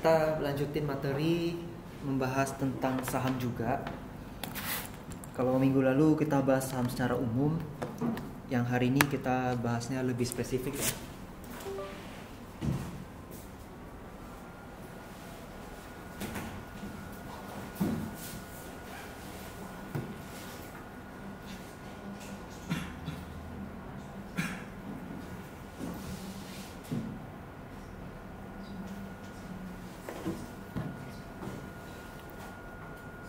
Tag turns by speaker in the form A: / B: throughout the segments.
A: kita lanjutin materi membahas tentang saham juga. Kalau minggu lalu kita bahas saham secara umum, yang hari ini kita bahasnya lebih spesifik ya.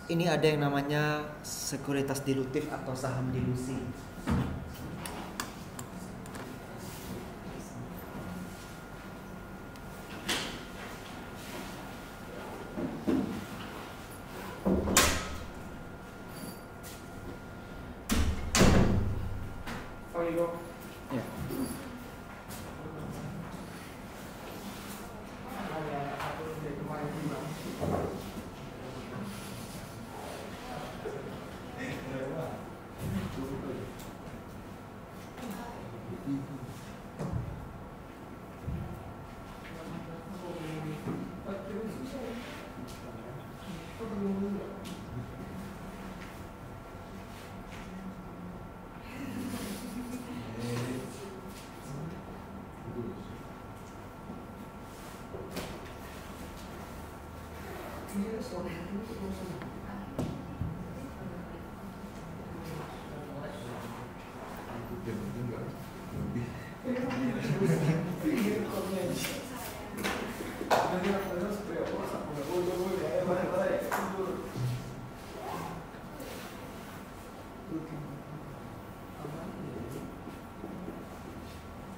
A: Ini ada yang namanya sekuritas dilutif atau saham dilusi. Ya.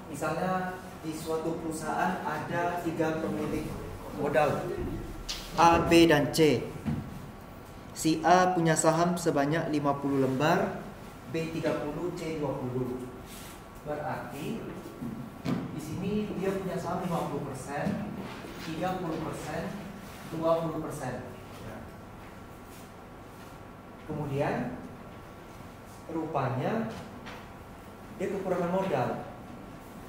A: Misalnya di suatu perusahaan ada 3 pemilik modal, A, B, dan C. Si A punya saham sebanyak 50 lembar, B 30, C 20. Berarti di sini dia punya saham 50%, 30%, 20%. Kemudian rupanya dia kekurangan modal.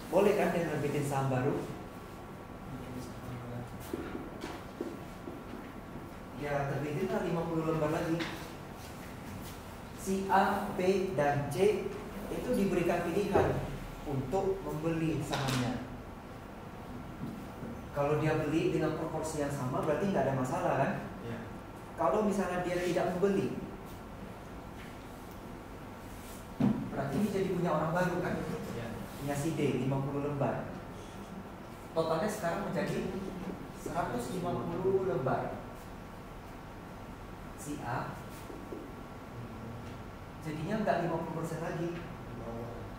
A: Boleh kan dia nerbitin saham baru? Ya terbitin lah 50 lembar lagi. Si A, B, dan C itu diberikan pilihan untuk membeli sahamnya. Kalau dia beli dengan proporsi yang sama berarti nggak ada masalah kan? Ya. Kalau misalnya dia tidak membeli, berarti dia jadi punya orang baru kan? Ya. Punya si D 50 lembar. Totalnya sekarang menjadi 150 lembar. Si A jadinya enggak 50% lagi,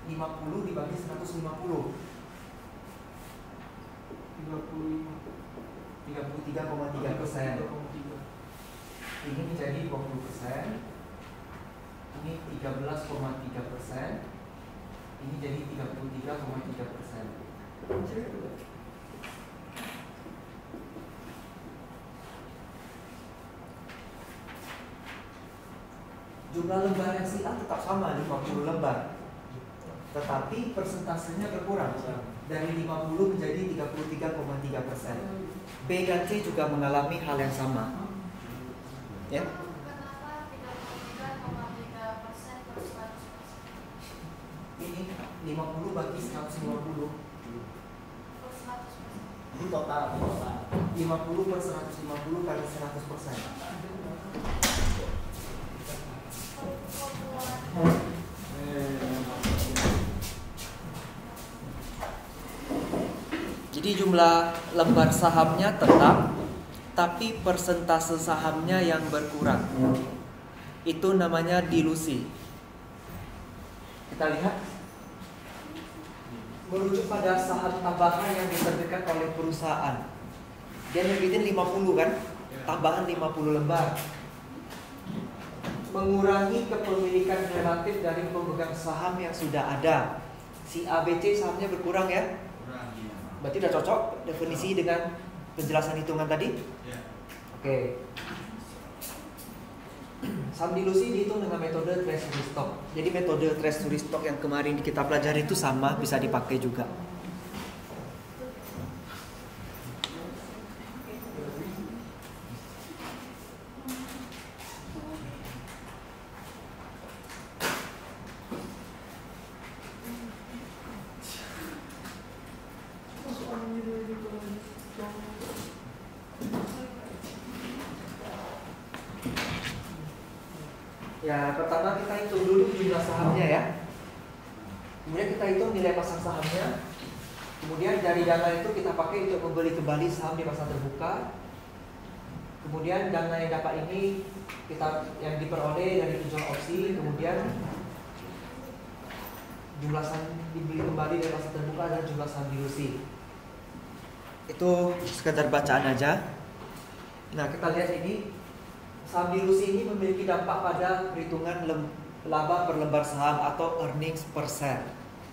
A: 50 dibagi 150, 33,3%. Ini menjadi 20%, ini 13,3%, ini jadi 33,3%. Jumlah lembar yang si A tetap sama 50 lembar, tetapi persentasenya berkurang dari 50 menjadi 33,3%. B dan C juga mengalami hal yang sama. Ya. Ini 50 bagi 150. Ini total 50 per 150 kali 100%. Jadi jumlah lembar sahamnya tetap, tapi persentase sahamnya yang berkurang. Itu namanya dilusi. Kita lihat, merujuk pada saham tambahan yang diterbitkan oleh perusahaan. Dia nerbitin 50 kan, tambahan 50 lembar. Mengurangi kepemilikan relatif dari pemegang saham yang sudah ada. Si A, B, C sahamnya berkurang ya. Berarti udah cocok definisi dengan penjelasan hitungan tadi? Ya. Oke. Saham dilusi dihitung dengan metode treasury stock. Jadi metode treasury stock yang kemarin kita pelajari itu sama, bisa dipakai juga. Ya, pertama kita hitung dulu jumlah sahamnya ya. Kemudian kita hitung nilai pasar sahamnya. Kemudian dari dana itu kita pakai untuk membeli kembali saham di pasar terbuka. Kemudian dana yang dapat ini kita yang diperoleh dari penjualan opsi. Kemudian jumlah saham dibeli kembali dari pasar terbuka dan jumlah saham dilusi. Itu sekedar bacaan aja. Nah, kita lihat ini saham dilusi ini memiliki dampak pada perhitungan laba per lembar saham atau earnings per share.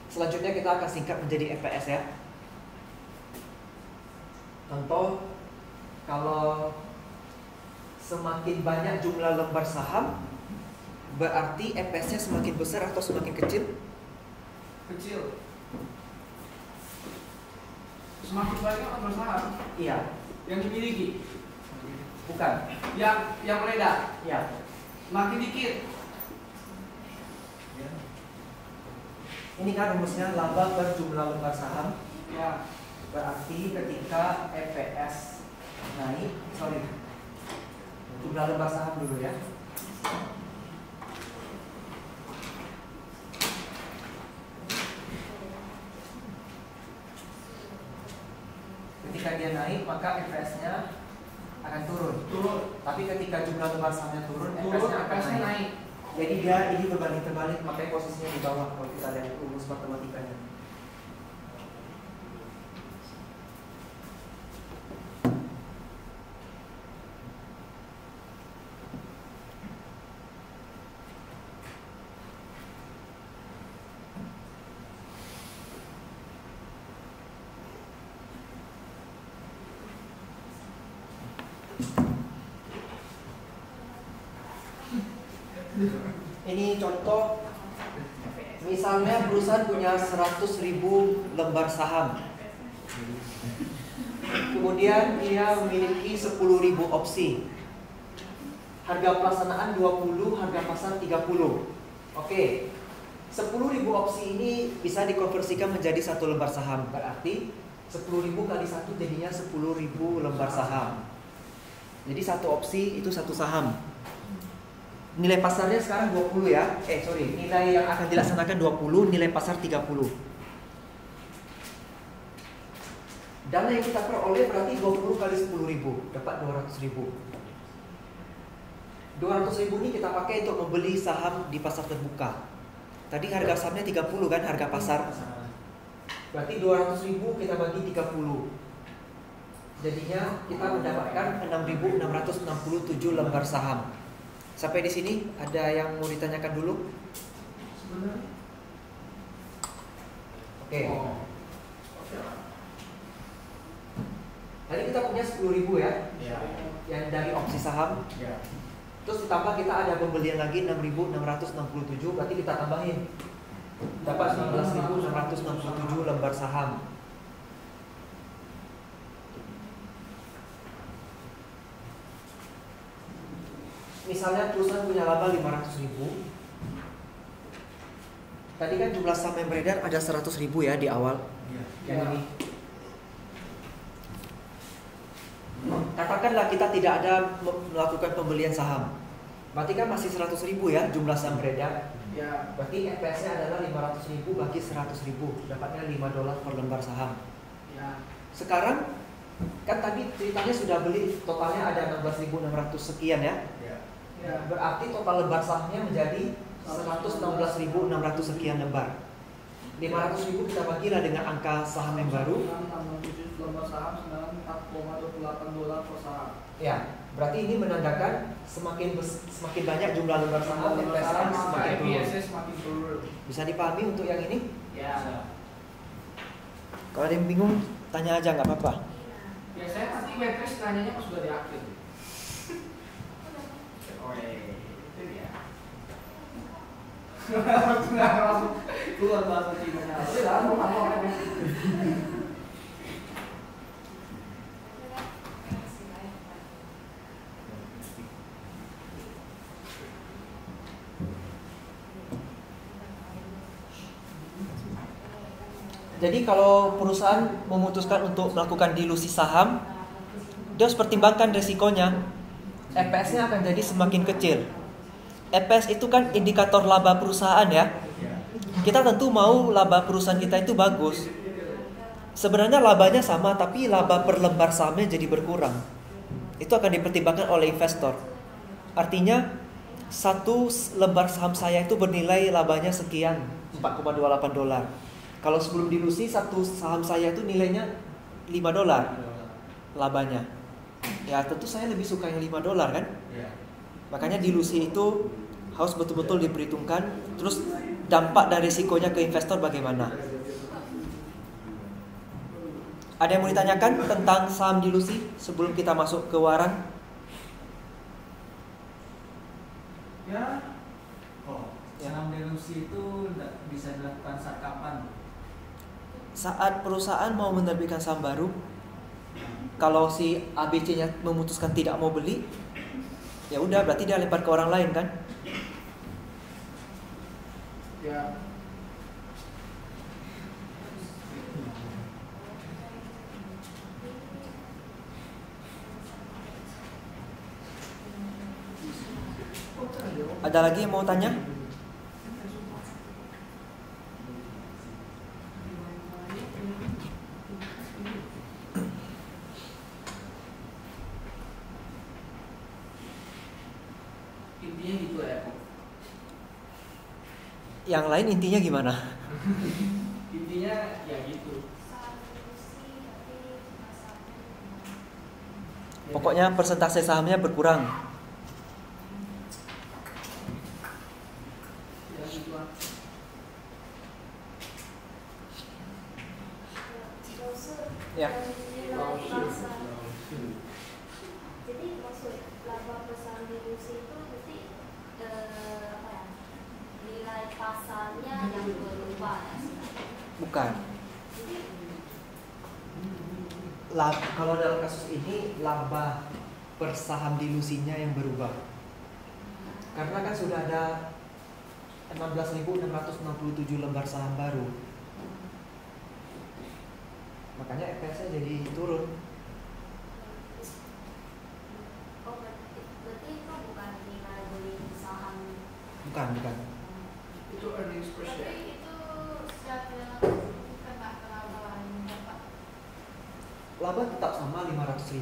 A: Selanjutnya kita akan singkat menjadi EPS ya. Contoh, kalau semakin banyak jumlah lembar saham, berarti EPS-nya semakin besar atau semakin kecil?
B: Kecil. Semakin banyak lembar saham.
A: Iya.
B: Yang dimiliki.
A: Bukan.
B: Yang beredar.
A: Iya.
B: Makin dikit.
A: Ini kan rumusnya laba per jumlah lembar saham.
B: Ya.
A: Berarti ketika EPS naik, jumlah lembar saham dulu ya. Ketika dia naik, maka EPS-nya akan turun. Tapi ketika jumlah lembar sahamnya turun, EPS-nya akan naik. Jadi dia ini berbanding terbalik, makanya posisinya di bawah kalau kita lihat rumus matematikanya. Ini contoh, misalnya perusahaan punya 100.000 lembar saham. Kemudian dia memiliki 10.000 opsi. Harga pelaksanaan 20, harga pasar 30. Oke. 10.000 opsi ini bisa dikonversikan menjadi satu lembar saham. Berarti 10.000 kali 1 jadinya 10.000 lembar saham. Jadi satu opsi itu satu saham. Nilai pasarnya sekarang 20 ya. Nilai yang akan dilaksanakan 20, nilai pasar 30. Dana yang kita peroleh berarti 20 kali 10.000, dapat 200.000. 200.000 ini kita pakai untuk membeli saham di pasar terbuka. Tadi harga sahamnya 30 kan, harga pasar. Berarti 200.000 kita bagi 30. Jadinya kita mendapatkan 6.667 lembar saham. Sampai di sini ada yang mau ditanyakan dulu? Oke. Tadi kita punya 10.000 ya, yang dari opsi saham. Terus ditambah kita ada pembelian lagi 6.667, berarti kita tambahin. Dapat 19.667 lembar saham. Misalnya perusahaan punya laba 500.000. Tadi kan jumlah saham yang beredar ada 100.000 ya di awal. Yang ini. Katakanlah kita tidak ada melakukan pembelian saham. Berarti kan masih 100.000 ya jumlah saham beredar.
B: Ya.
A: Berarti EPS-nya adalah 500.000 bagi 100.000, dapatnya $5 per lembar saham.
B: Ya.
A: Sekarang kan tadi ceritanya sudah beli, totalnya ada 16.600 sekian ya. Berarti total lembar sahamnya menjadi 116.600 sekian lembar. 500.000 kita bagilah dengan angka saham yang baru.
B: Lembar saham $4,28 per saham.
A: Ya, berarti ini menandakan semakin banyak jumlah lembar saham, EPS
B: semakin turun.
A: Bisa dipahami untuk yang ini?
B: Ya.
A: Kalau ada yang bingung, tanya aja nggak apa-apa.
B: Ya saya pasti webpage tanyanya pas sudah di akhir. Itu dia. Langsung keluar bahasa Cina.
A: Jadi kalau perusahaan memutuskan untuk melakukan dilusi saham, dia harus pertimbangkan resikonya. EPS-nya akan jadi semakin kecil.
C: EPS itu kan indikator laba perusahaan ya. Kita tentu mau laba perusahaan kita itu bagus. Sebenarnya labanya sama, tapi laba per lembar sahamnya jadi berkurang. Itu akan dipertimbangkan oleh investor. Artinya satu lembar saham saya itu bernilai labanya sekian, $4,28. Kalau sebelum dilusi satu saham saya itu nilainya $5 labanya. Ya tentu saya lebih suka yang $5 kan. Makanya dilusi itu harus betul-betul diperhitungkan. Terus dampak dan risikonya ke investor bagaimana? Ada yang mau ditanyakan tentang saham dilusi sebelum kita masuk ke waran?
B: Ya, saham dilusi itu bisa dilakukan saat kapan?
C: Saat perusahaan mau menerbitkan saham baru, kalau si ABC-nya memutuskan tidak mau beli, ya udah berarti dia lempar ke orang lain kan?
B: Ya.
C: Ada lagi yang mau tanya?
B: Intinya gitu ya.
C: Yang lain intinya gimana?
B: Intinya ya gitu.
C: Pokoknya persentase sahamnya berkurang.
B: Ya gitu lah.
C: Ya.
D: Jadi maksud laba perusahaan dilusi itu berarti apa ya? Nilai pasarnya yang berubah ya sebenarnya.
C: Bukan. Kalau dalam kasus ini laba per saham dilusinya yang berubah. Karena kan sudah ada 16.667 lembar saham baru. Makanya EPS-nya jadi turun.
D: Oh, berarti itu bukan nilai beli saham.
C: Bukan.
B: Itu earnings per share.
D: Tapi itu secara kena berapa?
C: Laba tetap sama 500.000,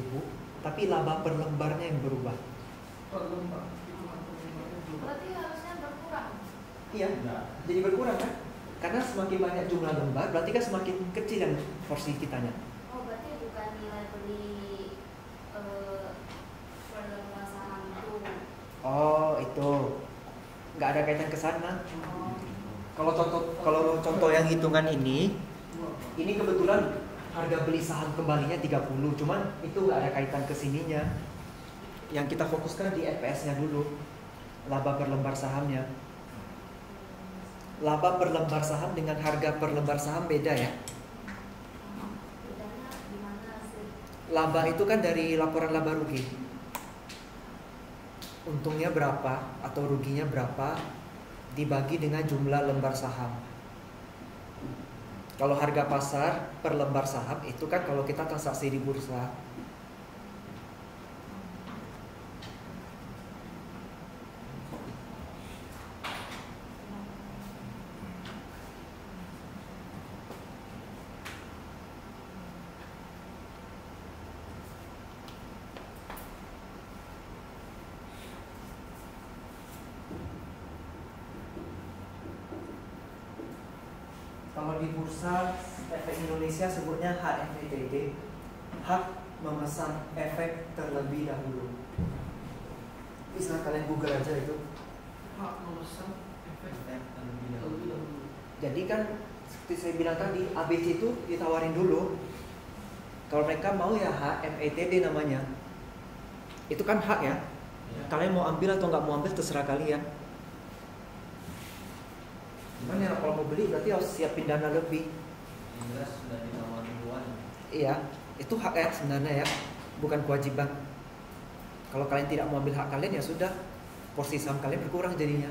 C: tapi laba per lembarnya yang berubah.
B: Per lembar. Hitungan per lembarnya berubah.
D: Berarti harusnya berkurang.
C: Iya, jadi berkurang kan? Karena semakin banyak jumlah lembar, berarti kan semakin kecil yang porsi kitanya.
D: Oh, berarti bukan nilai beli per lembar saham itu.
C: Oh, itu nggak ada kaitan ke sana.
D: Oh.
C: Kalau contoh yang hitungan ini kebetulan harga beli saham kembalinya 30, cuman itu nggak ada kaitan ke sininya. Yang kita fokuskan di EPS-nya dulu, laba per lembar sahamnya. Laba per lembar saham dengan harga per lembar saham beda ya.
D: Bedanya gimana sih?
C: Laba itu kan dari laporan laba rugi. Untungnya berapa atau ruginya berapa dibagi dengan jumlah lembar saham. Kalau harga pasar per lembar saham itu kan kalau kita transaksi di bursa. Kalau di bursa efek Indonesia sebutnya HMETD, hak memesan efek terlebih dahulu. Bisa kalian Google aja itu.
B: Hak memesan efek terlebih dahulu.
C: Jadi kan seperti saya bilang tadi, ABC itu ditawarin dulu. Kalau mereka mau ya HMETD namanya. Itu kan hak ya. Kalian mau ambil atau nggak mau ambil terserah kalian. Cuman ya kalau mau beli berarti harus siapin dana lebih.
B: Jelas sudah ditawarin duluan.
C: Iya, itu hak ya sebenarnya ya, bukan kewajiban. Kalau kalian tidak mau ambil hak kalian ya sudah, porsi saham kalian berkurang jadinya,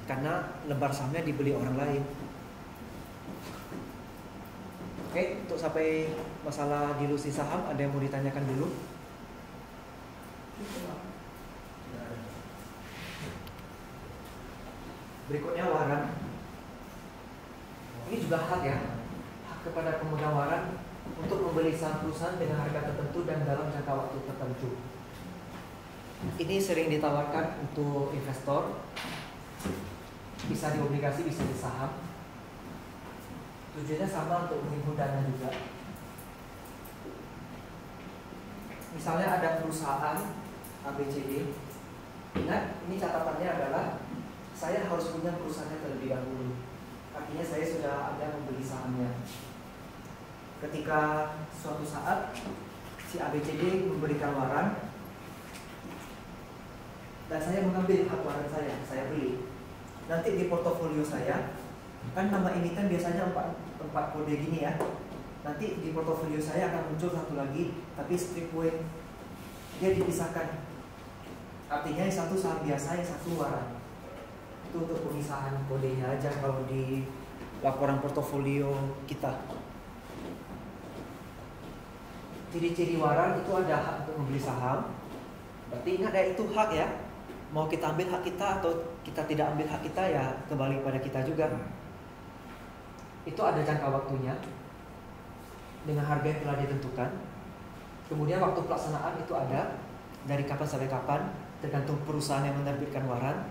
C: karena lembar sahamnya dibeli orang lain. Oke, untuk sampai masalah dilusi saham ada yang mau ditanyakan dulu?
A: Berikutnya waran. Ini juga hak ya, hak kepada pemegang waran untuk membeli saham perusahaan dengan harga tertentu dan dalam jangka waktu tertentu. Ini sering ditawarkan untuk investor, bisa di obligasi, bisa di saham. Tujuannya sama untuk menghimpun dana juga. Misalnya ada perusahaan ABCD. Ingat, ini catatannya adalah saya harus punya perusahaannya terlebih dahulu. Artinya saya sudah ada membeli sahamnya. Ketika suatu saat si ABCD memberikan waran dan saya mengambil hak waran saya beli. Nanti di portofolio saya, kan nama emiten biasanya 4 kode gini ya. Nanti di portofolio saya akan muncul satu lagi, tapi strip weight, dia dipisahkan. Artinya yang satu saham biasa, yang satu waran. Itu untuk pemisahan kodenya aja kalau di laporan portofolio kita. Ciri-ciri waran itu ada hak untuk membeli saham. Berarti ingat ya, itu hak ya. Mau kita ambil hak kita atau kita tidak ambil hak kita, ya kembali pada kita juga. Itu ada jangka waktunya dengan harga yang telah ditentukan. Kemudian waktu pelaksanaan itu ada dari kapan sampai kapan, tergantung perusahaan yang menerbitkan waran.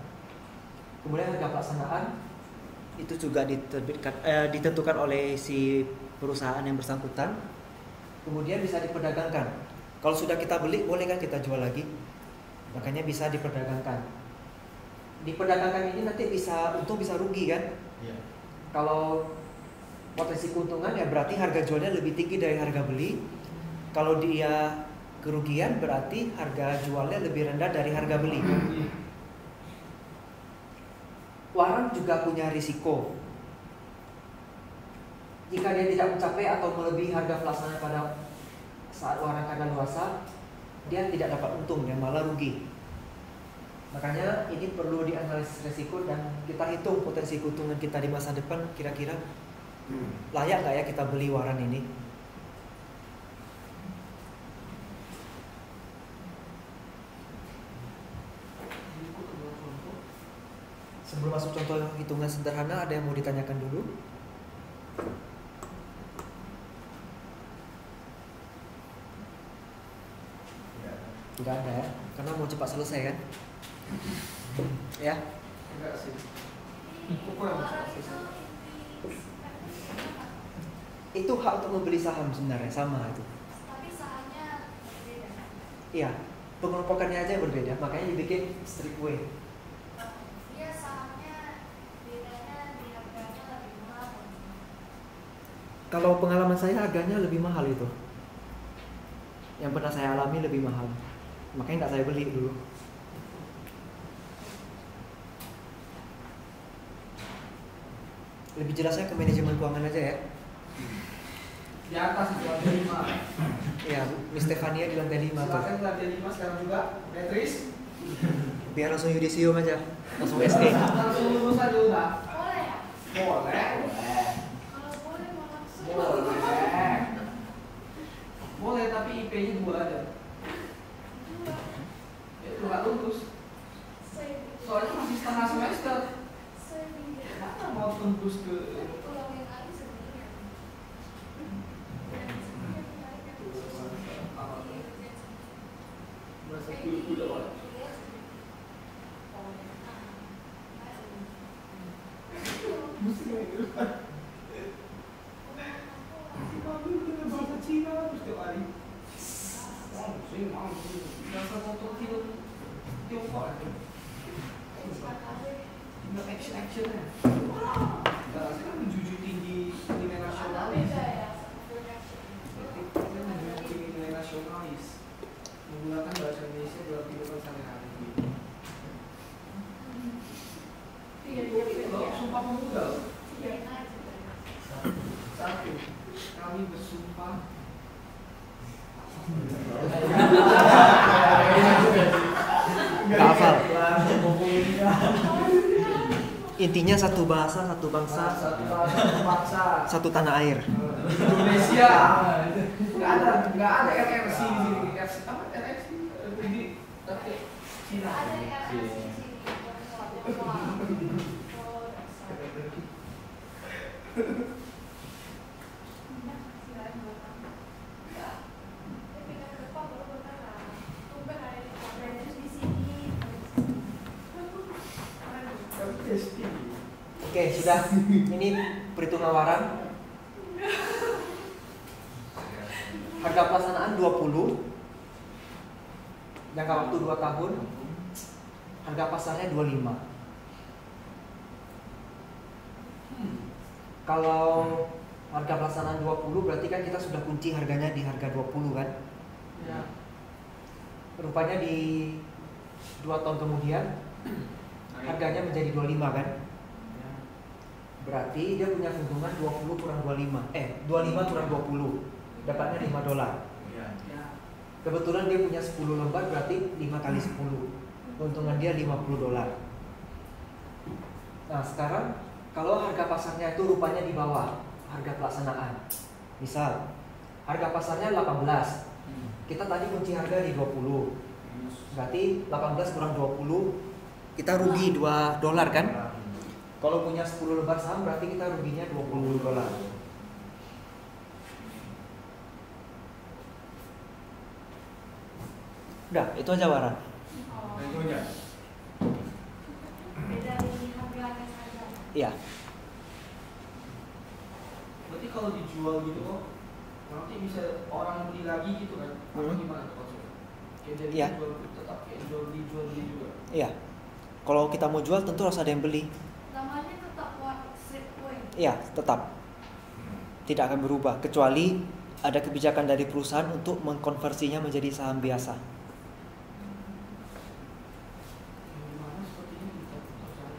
A: Kemudian harga pelaksanaan itu juga ditentukan oleh si perusahaan yang bersangkutan. Kemudian bisa diperdagangkan. Kalau sudah kita beli, boleh kan kita jual lagi. Makanya bisa diperdagangkan. Diperdagangkan ini nanti bisa untung bisa rugi kan?
B: Iya.
A: Kalau potensi keuntungan ya berarti harga jualnya lebih tinggi dari harga beli. Kalau dia kerugian berarti harga jualnya lebih rendah dari harga beli. Waran juga punya risiko. Jika dia tidak mencapai atau melebihi harga pelaksana pada saat waran kadaluarsa, dia tidak dapat untung, dia malah rugi. Makanya ini perlu dianalisis risiko dan kita hitung potensi keuntungan kita di masa depan, kira-kira layak nggak ya kita beli waran ini. Sebelum masuk contoh hitungan sederhana, ada yang mau ditanyakan dulu? Tidak ada ya, karena mau cepat selesai kan? Ya?
B: Enggak sih.
A: Itu hak untuk membeli saham sebenarnya, sama itu.
D: Tapi sahamnya berbeda.
A: Iya, pengelompokannya aja yang berbeda, makanya dibikin strip weight.
D: Dia sahamnya bedanya di harganya lebih mahal.
A: Kalau pengalaman saya harganya lebih mahal itu. Yang pernah saya alami lebih mahal. Makanya nggak saya beli dulu. Lebih jelasnya ke manajemen keuangan aja ya.
B: Di atas itu lantai 5.
A: Iya, Miss Stefania di lantai 5 tuh.
B: Silakan di lantai 5 sekarang juga. Beatrice.
A: Biar langsung yudisium aja. Langsung SD.
B: Langsung lulus aja udah.
D: Boleh ya?
B: Boleh.
D: Kalau boleh mau langsung.
B: Boleh. Boleh tapi IP-nya 2 aja. Itu nggak lulus. Soalnya masih setengah semester. Kenapa mau tembus ke masa kuda wala? Mesti kayak gitu kan? Si Pablo dengan bahasa Cina mesti lari. Bahasa foto film Tiongkok aja. Tinggal action-actionnya. Sekarang kan menjunjung tinggi nilai nasionalis. Kita menjunjung tinggi nilai nasionalis. Menggunakan bahasa Indonesia dalam kehidupan sehari-hari. Loh, sumpah pemuda. Satu, kami bersumpah.
A: Nggak hafal. Intinya satu bahasa, satu bangsa,
B: Satu bangsa.
A: satu tanah air.
B: Indonesia. Nggak ada RRC di sini. Apa RRC? Ini tapi Cina.
D: Ada yang
A: Oke, sudah. Ini perhitungan waran. Harga pelaksanaan 20. Jangka waktu 2 tahun. Harga pasarnya 25. Kalau harga pelaksanaan 20 berarti kan kita sudah kunci harganya di harga 20 kan?
B: Ya.
A: Rupanya di 2 tahun kemudian harganya menjadi 25 kan? Berarti dia punya keuntungan 20 kurang 25. 25 kurang 20. Dapatnya $5.
B: Ya.
A: Kebetulan dia punya 10 lembar berarti 5 kali 10. Keuntungan dia $50. Nah, sekarang kalau harga pasarnya itu rupanya di bawah harga pelaksanaan. Misal harga pasarnya 18. Kita tadi kunci harga di 20. Berarti 18 kurang 20 kita rugi $2 kan? Kalau punya 10 lembar saham berarti kita ruginya $20. Udah, itu aja waran.
B: Nah, itu aja.
D: Beda dari harga saja.
C: Iya.
B: Berarti kalau dijual gitu kok, nanti bisa orang beli lagi gitu kan? Atau gimana tuh maksudnya? Kayak dari
C: Iya.
B: dijual tetap kayak dijual juga.
C: Iya. Kalau kita mau jual tentu harus ada yang beli.
D: Namanya tetap strip point.
C: Iya, tetap. Tidak akan berubah kecuali ada kebijakan dari perusahaan untuk mengkonversinya menjadi saham biasa.
B: Gimana seperti ini kita cari.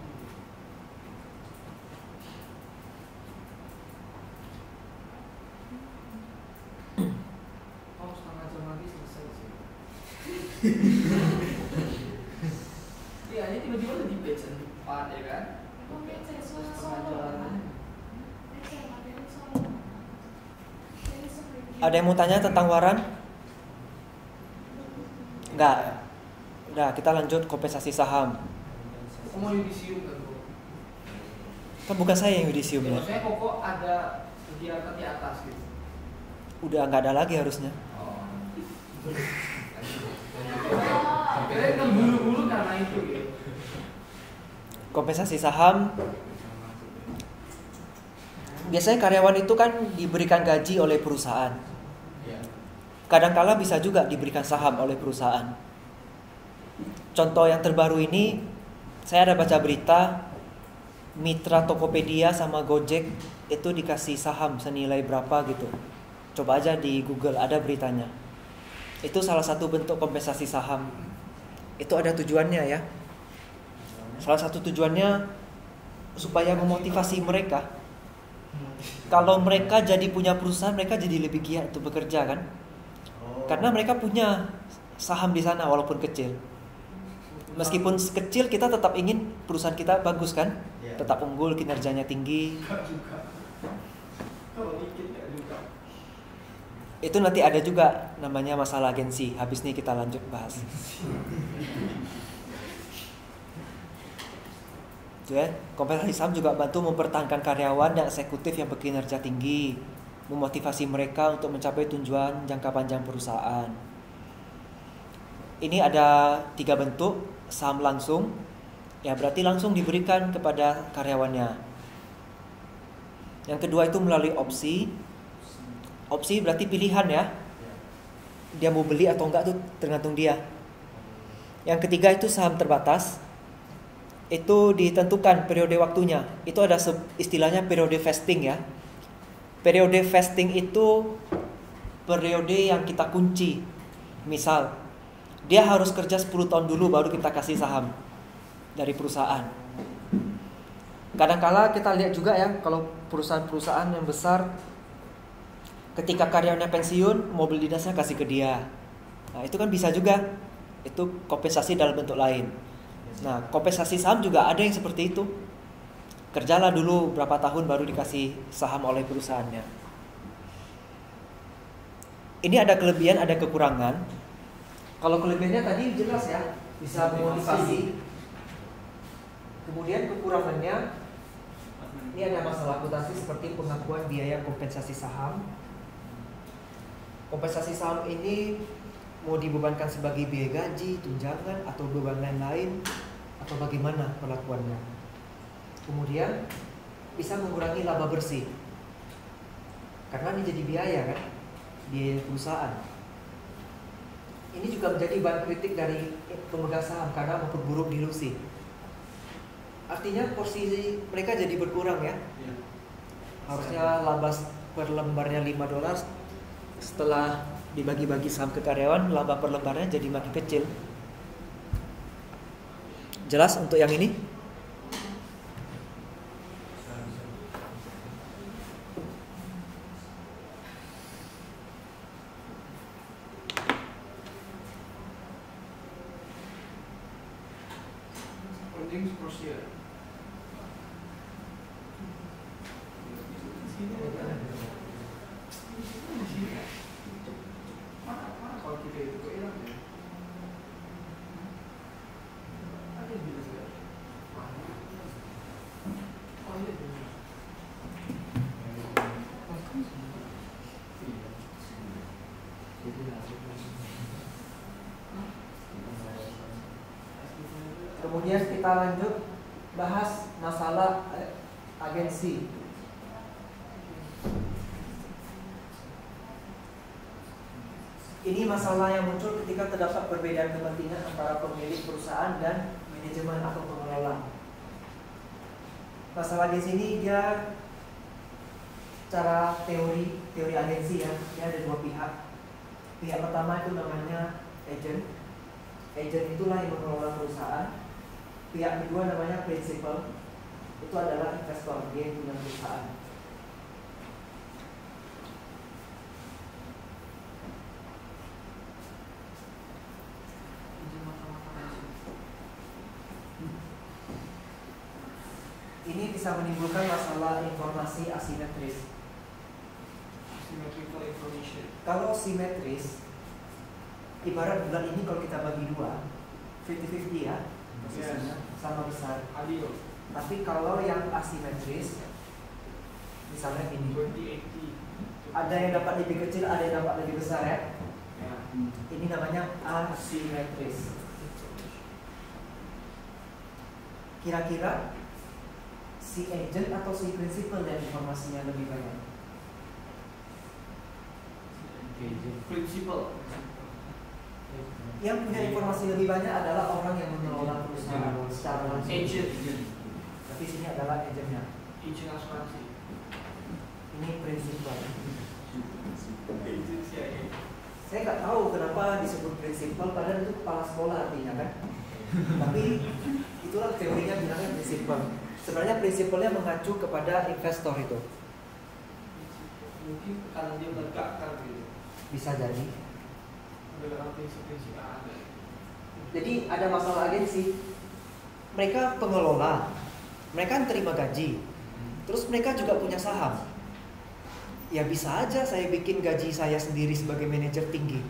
B: Oh, setengah jam lagi selesai sih. Iya, ini tiba-tiba udah di page 4 ya kan? Setengah jalan.
C: Ada yang mau tanya tentang waran? Enggak. Udah, kita lanjut kompensasi saham.
B: Semua yudisium kan kok.
C: Kan bukan saya yang
B: Ya,
C: yudisiumnya.
B: maksudnya kok ada kegiatan di atas gitu.
C: Udah nggak ada lagi harusnya.
B: Oh. Kalian kan bulu-bulu karena itu gitu.
C: Kompensasi saham. Biasanya karyawan itu kan diberikan gaji oleh perusahaan. Kadangkala bisa juga diberikan saham oleh perusahaan. Contoh yang terbaru ini, saya ada baca berita mitra Tokopedia sama Gojek itu dikasih saham senilai berapa gitu. Coba aja di Google, ada beritanya. Itu salah satu bentuk kompensasi saham. Itu ada tujuannya ya. Salah satu tujuannya supaya memotivasi mereka. Kalau mereka jadi punya perusahaan, mereka jadi lebih giat untuk bekerja kan? Karena mereka punya saham di sana walaupun kecil. Meskipun kecil, kita tetap ingin perusahaan kita bagus kan? Tetap unggul, kinerjanya tinggi.
B: Enggak juga. Kalau dikit enggak juga.
C: Itu nanti ada juga namanya masalah agensi. Habis ini kita lanjut bahas. Ya, kompensasi saham juga bantu mempertahankan karyawan dan eksekutif yang berkinerja tinggi, memotivasi mereka untuk mencapai tujuan jangka panjang perusahaan. Ini ada 3 bentuk saham langsung, ya berarti langsung diberikan kepada karyawannya. Yang kedua itu melalui opsi. Opsi berarti pilihan ya. Dia mau beli atau enggak itu tergantung dia. Yang ketiga itu saham terbatas. Itu ditentukan periode waktunya. Itu ada istilahnya periode vesting ya. Periode vesting itu periode yang kita kunci. Misal, dia harus kerja 10 tahun dulu baru kita kasih saham dari perusahaan. Kadang-kala kita lihat juga ya, kalau perusahaan-perusahaan yang besar, ketika karyawannya pensiun, mobil dinasnya kasih ke dia. Nah, itu kan bisa juga. Itu kompensasi dalam bentuk lain. Nah, kompensasi saham juga ada yang seperti itu. Kerjalah dulu berapa tahun baru dikasih saham oleh perusahaannya. Ini ada kelebihan, ada kekurangan. Kalau kelebihannya tadi jelas ya, bisa memotivasi. Kemudian kekurangannya Ini ada masalah akuntansi seperti pengakuan biaya kompensasi saham. Kompensasi saham ini mau dibebankan sebagai biaya gaji, tunjangan, atau beban lain-lain, atau bagaimana perlakuannya. Kemudian bisa mengurangi laba bersih, karena ini jadi biaya kan, biaya perusahaan. Ini juga menjadi bahan kritik dari pemegang saham karena memperburuk dilusi. Artinya porsi mereka jadi berkurang ya. Harusnya laba per lembarnya $5, setelah dibagi-bagi saham ke karyawan, laba per lembarnya jadi makin kecil. Jelas untuk yang ini?
B: Earnings per share. Mana kalau kita itu kok hilang ya? Ada di sini. Oh iya.
C: Kemudian kita lanjut bahas masalah agensi. Ini masalah yang muncul ketika terdapat perbedaan kepentingan antara pemilik perusahaan dan manajemen atau pengelola. Masalah agensi ini dia cara teori agensi ya, dia ada dua pihak. Pihak pertama itu namanya agent. Agent itulah yang mengelola perusahaan. Pihak kedua namanya principal, itu adalah investor, dia yang punya perusahaan. Ini bisa menimbulkan masalah informasi asimetris.
B: Symmetrical information.
C: Kalau simetris, ibarat bulan ini kalau kita bagi dua, 50-50 ya, posisinya sama besar.
B: Adil.
C: Tapi kalau yang asimetris, misalnya ini,
B: 2080.
C: ada yang dapat lebih kecil, ada yang dapat lebih besar ya.
B: Ya.
C: Ini namanya asimetris. Kira-kira si agent atau si prinsipal dan informasinya lebih banyak?
B: Principal.
C: Yang punya informasi lebih banyak adalah orang yang mengelola perusahaan secara langsung.
B: Agent.
C: Tapi sini adalah agentnya.
B: Agent asuransi.
C: Ini prinsipal.
B: Agent CIA.
C: Saya nggak tahu kenapa disebut prinsipal, padahal itu kepala sekolah artinya kan. Tapi itulah teorinya bilangnya prinsipal. Sebenarnya prinsipalnya mengacu kepada investor itu.
B: Mungkin karena dia menegakkan gitu.
C: Bisa jadi.
B: Menegakkan prinsip-prinsip yang ada.
C: Jadi ada masalah agensi. Mereka pengelola, mereka terima gaji. Terus mereka juga punya saham. Ya bisa aja saya bikin gaji saya sendiri sebagai manajer tinggi.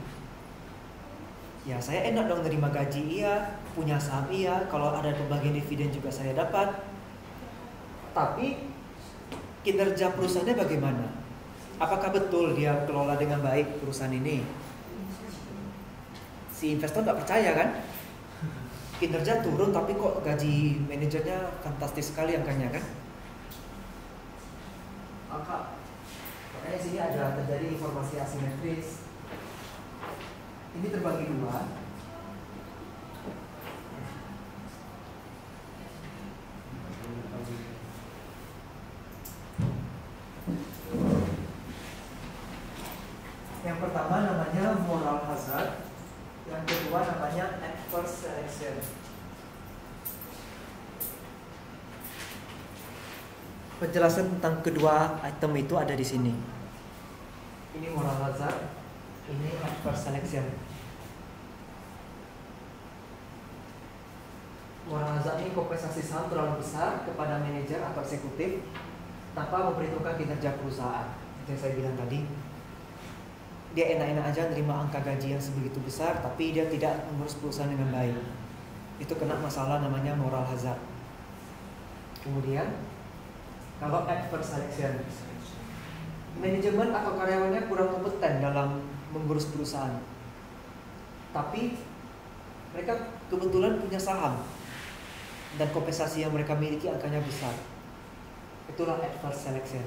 C: Ya saya enak dong terima gaji iya, punya saham iya, kalau ada pembagian dividen juga saya dapat. Tapi kinerja perusahaannya bagaimana? Apakah betul dia kelola dengan baik perusahaan ini? Si investor nggak percaya kan? Kinerja turun tapi kok gaji manajernya fantastis sekali angkanya kan? Makanya sini ada terjadi informasi asimetris. Ini terbagi dua. Yang pertama namanya moral hazard, yang kedua namanya adverse selection. Penjelasan tentang kedua item itu ada di sini. Ini moral hazard, ini adverse selection. Moral hazard ini kompensasi saham terlalu besar kepada manajer atau eksekutif tanpa memperhitungkan kinerja perusahaan. Itu yang saya bilang tadi. Dia enak-enak aja nerima angka gaji yang sebegitu besar, tapi dia tidak mengurus perusahaan dengan baik. Itu kena masalah namanya moral hazard. Kemudian Kalau adverse selection, manajemen atau karyawannya kurang kompeten dalam mengurus perusahaan, tapi mereka kebetulan punya saham dan kompensasi yang mereka miliki angkanya besar. Itulah adverse selection.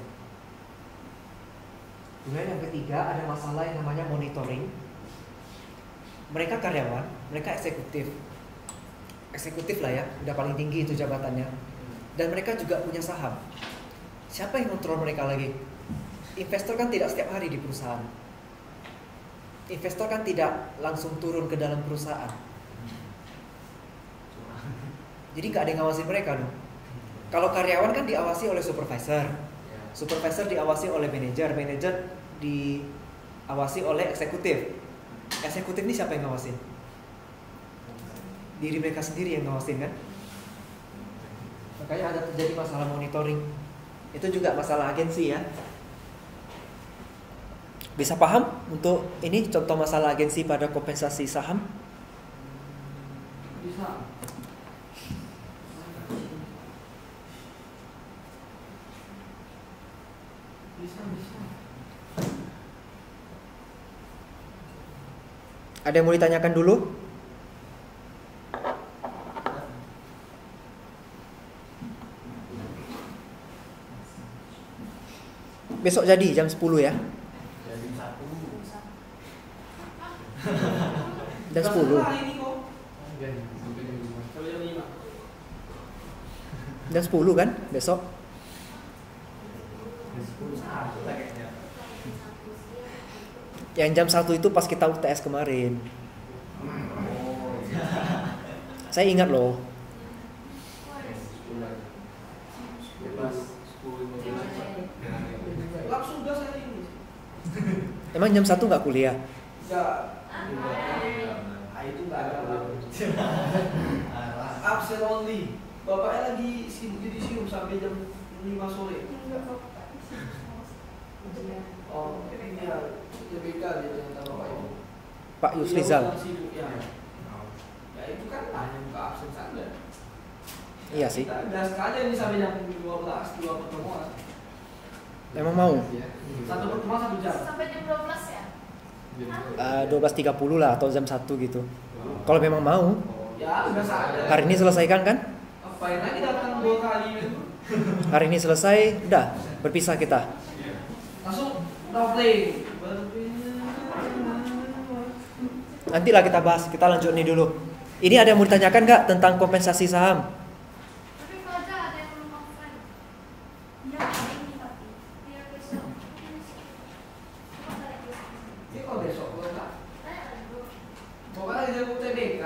C: Kemudian yang ketiga ada masalah yang namanya monitoring. Mereka karyawan, mereka eksekutif lah ya, udah paling tinggi itu jabatannya. Dan mereka juga punya saham. Siapa yang kontrol mereka lagi? Investor kan tidak setiap hari di perusahaan. Investor kan tidak langsung turun ke dalam perusahaan. Jadi nggak ada yang ngawasin mereka dong. Kalau karyawan kan diawasi oleh supervisor, supervisor diawasi oleh manajer, manajer diawasi oleh eksekutif. Eksekutif ini siapa yang ngawasin? Diri mereka sendiri yang ngawasin kan? Makanya ada terjadi masalah monitoring. Itu juga masalah agensi ya. Bisa paham untuk ini contoh masalah agensi pada kompensasi saham?
B: Bisa. Bisa.
C: Ada yang mau ditanyakan dulu? Besok jadi jam 10 ya? Jam 10. Jam 10 kan besok? Yang jam 1 itu pas kita UTS kemarin. Saya ingat loh.
B: Langsung gas hari ini.
C: Emang jam 1 nggak kuliah?
B: Enggak. Itu enggak ada. Absen only. Bapaknya lagi sibuk jadi sium sampai jam 5 sore. Oh, ini dia TBK dia ternyata bapak itu.
C: Pak Yusrizal.
B: Sibuk ya. Ya itu kan hanya buka absen saja.
C: Iya sih.
B: Kita gas aja nih sampai jam 12, 2 pertemuan.
C: Emang mau?
B: Satu pertemuan 1 jam.
D: Sampai jam 12 ya?
C: 12.30 lah atau jam 1 gitu. Kalau memang mau.
B: Ya, udah saja.
C: Hari ini selesaikan kan?
B: Apain lagi datang 2 kali itu?
C: Hari ini selesai, udah berpisah kita.
B: Langsung play.
C: Nantilah kita bahas, kita lanjut nih dulu. Ini ada yang mau ditanyakan nggak tentang kompensasi saham?
D: Tapi Fajar ada yang belum offline. Iya, ada ini tapi. Biar besok. Coba balik besok.
B: Ini kok besok gue enggak?
D: Tanya ada dulu.
B: Pokoknya dia mau TBK.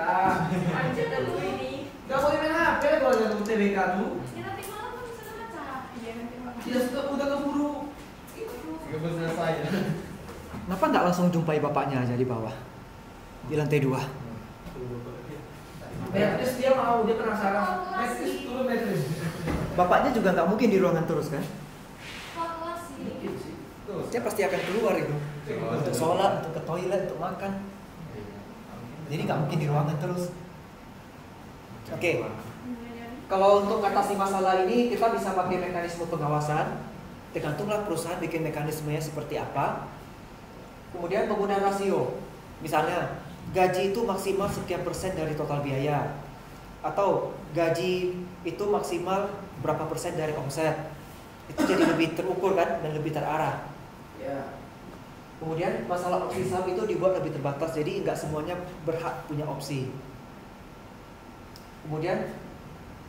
D: Aja dulu ini.
B: Gak boleh main HP kalau dia mau TBK tuh.
D: Ya nanti malam kan bisa baca. Iya nanti malam.
B: Dia udah keburu.
C: Kenapa nggak langsung jumpai bapaknya aja di bawah? Di lantai 2.
B: Matris dia mau, dia penasaran. Matris turun matris.
C: Bapaknya juga nggak mungkin di ruangan terus kan?
D: Evaluasi.
B: Mungkin sih.
C: Dia pasti akan keluar itu. Untuk sholat, untuk ke toilet, untuk makan. Jadi nggak mungkin di ruangan terus. Oke. Kalau untuk mengatasi masalah ini kita bisa pakai mekanisme pengawasan. Tergantunglah perusahaan bikin mekanismenya seperti apa. Kemudian penggunaan rasio. Misalnya gaji itu maksimal sekian persen dari total biaya, atau gaji itu maksimal berapa persen dari omset. Itu jadi lebih terukur kan dan lebih terarah.
B: Ya.
C: Kemudian masalah opsi saham itu dibuat lebih terbatas, jadi nggak semuanya berhak punya opsi. Kemudian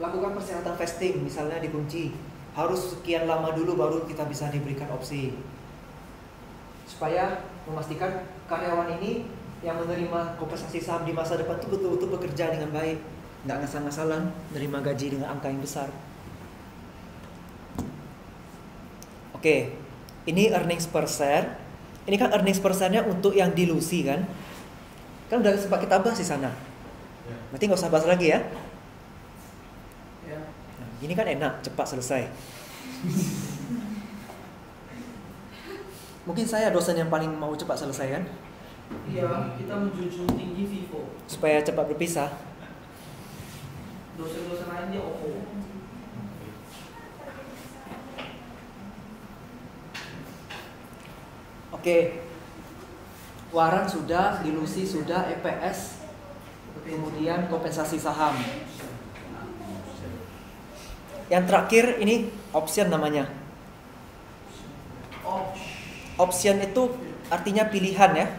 C: lakukan persyaratan vesting, misalnya dikunci harus sekian lama dulu baru kita bisa diberikan opsi, supaya memastikan karyawan ini yang menerima kompensasi saham di masa depan itu betul-betul bekerja dengan baik, nggak ngasal-ngasalan menerima gaji dengan angka yang besar. Oke, ini earnings per share. Ini kan earnings per share-nya untuk yang dilusi kan? Kan udah sempat kita bahas di sana. Berarti nggak usah bahas lagi ya. Nah, ini kan enak, cepat selesai. Mungkin saya dosen yang paling mau cepat selesai kan?
B: Iya, kita menjunjung tinggi Vivo.
C: Supaya cepat berpisah.
B: Dosen-dosen lain dia OVO.
C: Oke. Waran sudah, dilusi sudah, EPS, kemudian kompensasi saham. Yang terakhir ini option namanya. Option itu artinya pilihan ya.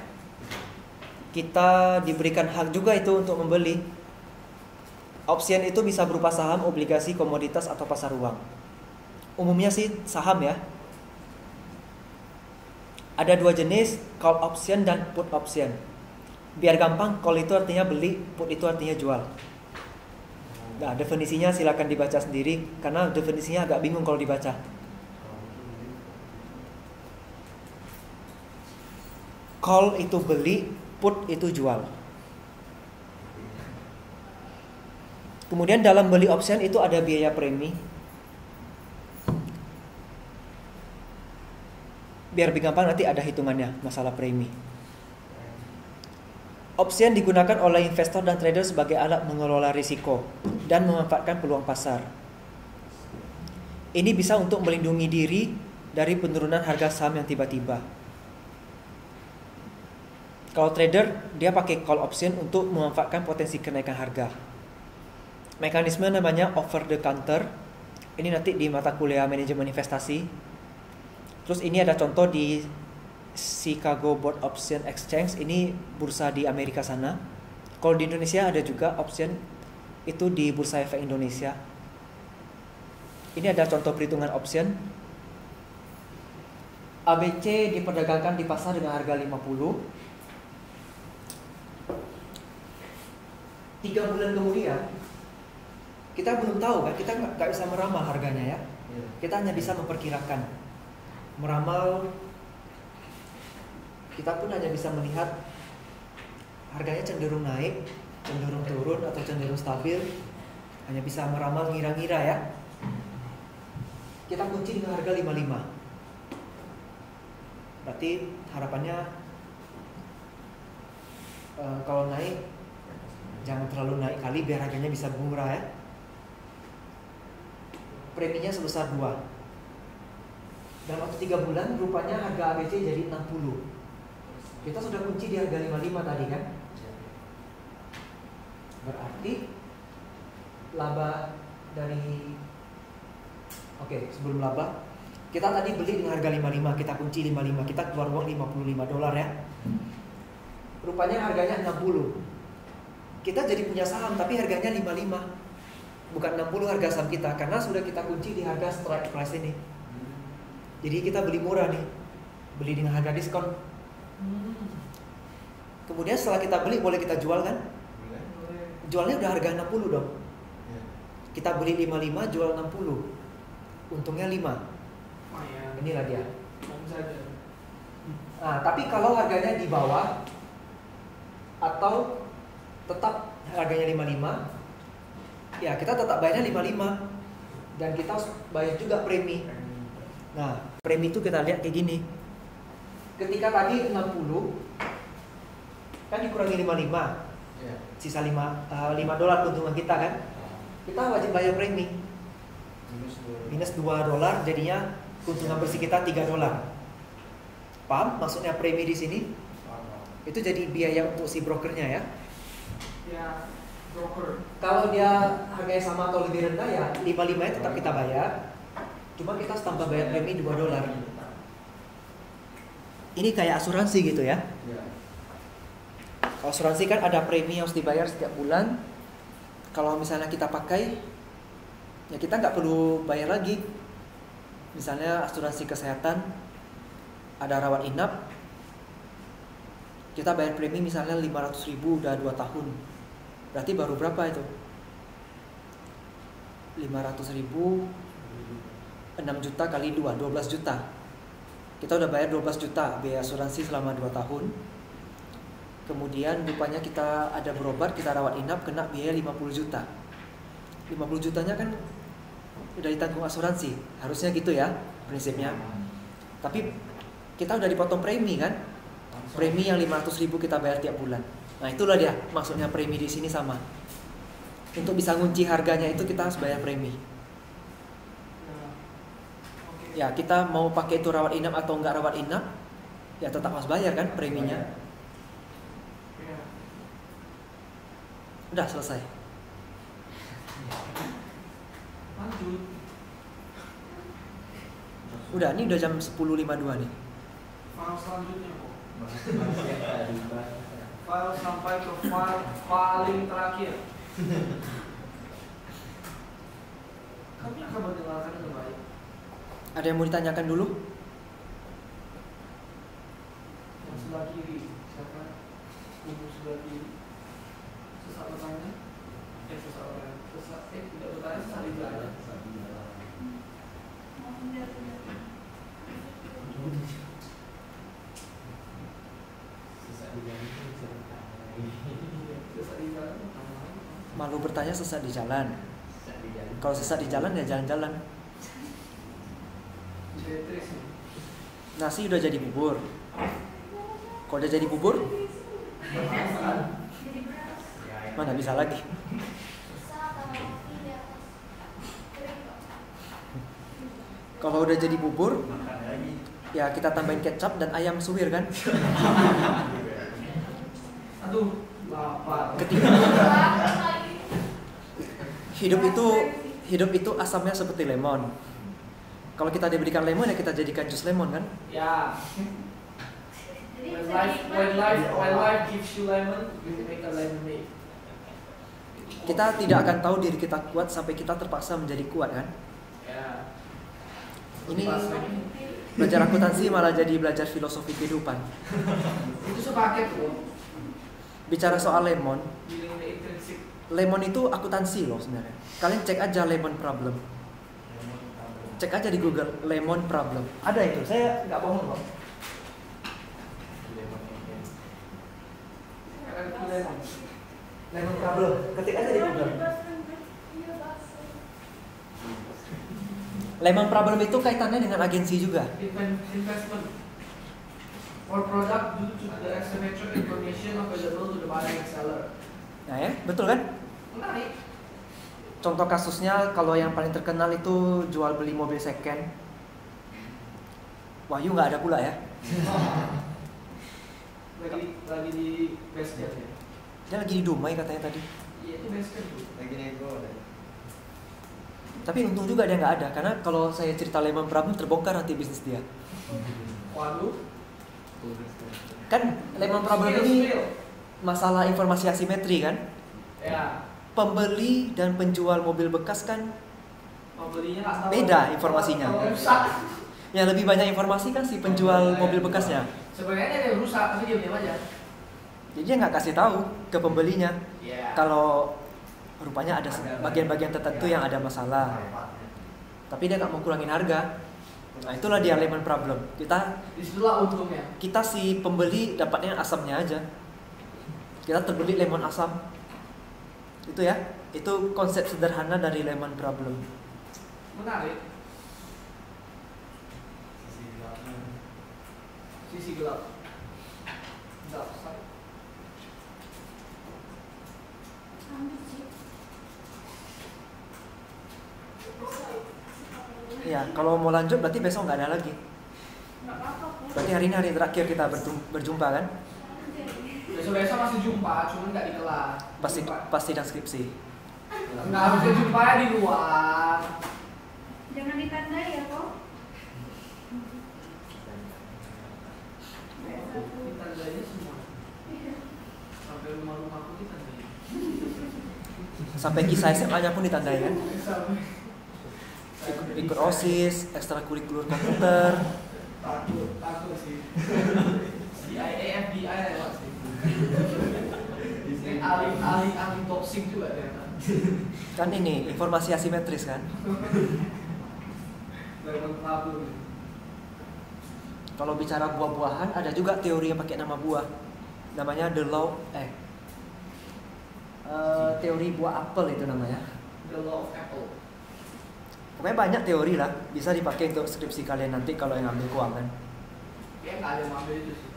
C: Kita diberikan hak juga itu untuk membeli. Option itu bisa berupa saham, obligasi, komoditas, atau pasar uang. Umumnya sih saham ya. Ada dua jenis, call option dan put option. Biar gampang, call itu artinya beli, put itu artinya jual. Nah, definisinya silakan dibaca sendiri karena definisinya agak bingung kalau dibaca. Call itu beli, put itu jual. Kemudian dalam beli option itu ada biaya premi. Biar lebih gampang nanti ada hitungannya masalah premi. Option digunakan oleh investor dan trader sebagai alat mengelola risiko dan memanfaatkan peluang pasar. Ini bisa untuk melindungi diri dari penurunan harga saham yang tiba-tiba. Kalau trader, dia pakai call option untuk memanfaatkan potensi kenaikan harga. Mekanisme namanya over the counter. Ini nanti di mata kuliah manajemen investasi. Terus ini ada contoh di Chicago Board Option Exchange, ini bursa di Amerika sana. Kalau di Indonesia ada juga option itu di Bursa Efek Indonesia. Ini ada contoh perhitungan option. ABC diperdagangkan di pasar dengan harga 50. 3 bulan kemudian kita belum tahu kan, kita nggak bisa meramal harganya ya. Kita hanya bisa memperkirakan. Meramal, kita pun hanya bisa melihat harganya cenderung naik, cenderung turun, atau cenderung stabil. Hanya bisa meramal ngira-ngira ya. Kita kunci dengan harga 55. Berarti harapannya kalau naik jangan terlalu naik kali biar harganya bisa murah ya. Preminya sebesar 2. Dalam waktu 3 bulan rupanya harga ABC jadi 60. Kita sudah kunci di harga 55 tadi kan. Berarti laba dari sebelum laba kita tadi beli dengan harga 55, kita kunci 55, kita keluar uang $55 ya. Rupanya harganya 60. Kita jadi punya saham tapi harganya 55. Bukan 60 harga saham kita karena sudah kita kunci di harga strike price ini. Jadi kita beli murah nih, beli dengan harga diskon. Kemudian setelah kita beli boleh kita jual kan? Jualnya udah harga 60 dong. Kita beli 55, jual 60. Untungnya 5. Inilah dia. Nah, tapi kalau harganya di bawah atau tetap harganya 55, ya kita tetap bayarnya 55 dan kita harus bayar juga premi. Nah, premi itu kita lihat kayak gini. Ketika tadi 60 kan dikurangi 55, sisa $5 keuntungan kita kan. Kita wajib bayar premi. Minus $2 jadinya keuntungan bersih kita $3. Paham maksudnya premi di sini? Itu jadi biaya untuk si brokernya ya.
B: Ya, broker.
C: Kalau dia harganya sama atau lebih rendah ya 55 tetap kita bayar. Cuma kita harus tambah bayar premi $2. Ini kayak asuransi gitu ya. Kalau asuransi kan ada premi yang harus dibayar setiap bulan. Kalau misalnya kita pakai, ya kita nggak perlu bayar lagi. Misalnya asuransi kesehatan, ada rawat inap, kita bayar premi misalnya 500.000 udah 2 tahun. Berarti baru berapa itu? 500.000 6 juta kali 2, 12 juta. Kita udah bayar 12 juta biaya asuransi selama 2 tahun. Kemudian rupanya kita ada berobat, kita rawat inap, kena biaya 50 juta. 50 jutanya kan udah ditanggung asuransi. Harusnya gitu ya prinsipnya. Tapi kita udah dipotong premi kan. Premi yang 500.000 kita bayar tiap bulan. Nah itulah dia maksudnya premi di sini sama. Untuk bisa ngunci harganya itu kita harus bayar premi. Ya kita mau pakai itu rawat inap atau enggak rawat inap, ya tetap harus bayar kan preminya.
B: Ya.
C: Udah selesai.
B: Lanjut.
C: Udah, ini udah jam 10.52 nih.
B: File selanjutnya kok.
A: Masih yang tadi bahas.
B: File sampai ke file paling terakhir. Kami akan mendengarkan dengan baik.
C: Ada yang mau ditanyakan dulu?
B: Yang sebelah kiri, siapa? Kubu sebelah kiri. Sesat bertanya. Sesat bertanya. Tidak bertanya, sesat bertanya.
A: Sesat di jalan itu bisa bertanya.
B: Sesat di jalan.
C: Malu bertanya sesat di jalan.
A: Sesat di jalan.
C: Kalau sesat di jalan ya jalan-jalan.
B: Tetris.
C: Nasi udah jadi bubur. Kalau udah jadi bubur, mana bisa lagi? Kalau udah jadi bubur,
A: Makan lagi.
C: ya kita tambahin kecap dan ayam suwir kan?
B: Aduh, lapar.
C: Ketika hidup itu asamnya seperti lemon. Kalau kita diberikan lemon ya kita jadikan jus lemon kan?
B: Ya. When life gives you lemon, you make a lemonade.
C: Kita tidak akan tahu diri kita kuat sampai kita terpaksa menjadi kuat kan?
B: Ya.
C: Ini
B: Pas lagi.
C: belajar akuntansi malah jadi belajar filosofi kehidupan.
B: Itu sepaket loh.
C: Bicara soal lemon,
B: Dealing the intrinsic.
C: lemon itu akuntansi loh sebenarnya. Kalian cek aja lemon problem. Cek aja di Google lemon problem. Ada itu, saya nggak bohong loh.
B: Lemon.
C: Lemon problem. Ketik aja di Google. Lemon problem itu kaitannya dengan agensi juga.
B: Investment or product due to the asymmetric information available to the buyer and seller.
C: Nah ya, betul kan?
B: Menarik.
C: Contoh kasusnya kalau yang paling terkenal itu jual beli mobil second. Wahyu nggak ada pula ya.
B: Lagi di basket ya.
C: Dia lagi di Dumai katanya tadi.
B: Iya itu basket tuh.
A: Lagi nego deh.
C: Tapi untung juga dia nggak ada, karena kalau saya cerita lemon problem terbongkar nanti bisnis dia.
B: Waduh.
C: Kan lemon problem ini masalah informasi asimetri kan?
B: Ya.
C: Pembeli dan penjual mobil bekas kan
B: Pembelinya nggak tahu.
C: beda informasinya.
B: Kalau rusak.
C: Yang lebih banyak informasi kan si penjual mobil bekasnya.
B: Sebenarnya dia rusak tapi dia diam aja.
C: Jadi dia nggak kasih tahu ke pembelinya
B: Iya.
C: kalau rupanya ada bagian-bagian tertentu yang ada masalah. Tapi dia nggak mau kurangin harga. Nah itulah dia lemon problem.
B: Disitulah untungnya.
C: Kita si pembeli dapatnya asamnya aja. Kita terbeli lemon asam. Itu ya. Itu konsep sederhana dari lemon problem.
B: Menarik. Sisi gelap. Dark side.
C: Ya, kalau mau lanjut berarti besok nggak ada lagi. Berarti hari ini hari terakhir kita berjumpa kan?
B: Besok-besok masih jumpa, cuman nggak di kelas.
C: Pasti dan skripsi.
B: Nggak bisa jumpanya di luar.
E: Jangan ditandai ya kok.
B: Ditandainya semua. Sampai rumah-rumahku ditandai.
C: Sampai kisah SMA-nya pun ditandai kan?
B: Sampai
C: Ikut OSIS, ekstrakurikuler komputer.
B: Takut sih. CIA, FBI lewat sih. Ini ahli doxing juga ternyata.
C: Kan ini informasi asimetris kan?
B: Lemon problem.
C: Kalau bicara buah-buahan ada juga teori yang pakai nama buah. Namanya teori buah apel itu namanya.
B: The law of apple.
C: Pokoknya banyak teori lah, bisa dipakai untuk skripsi kalian nanti kalau yang ambil keuangan.
B: Kayaknya nggak ada yang ambil itu sih.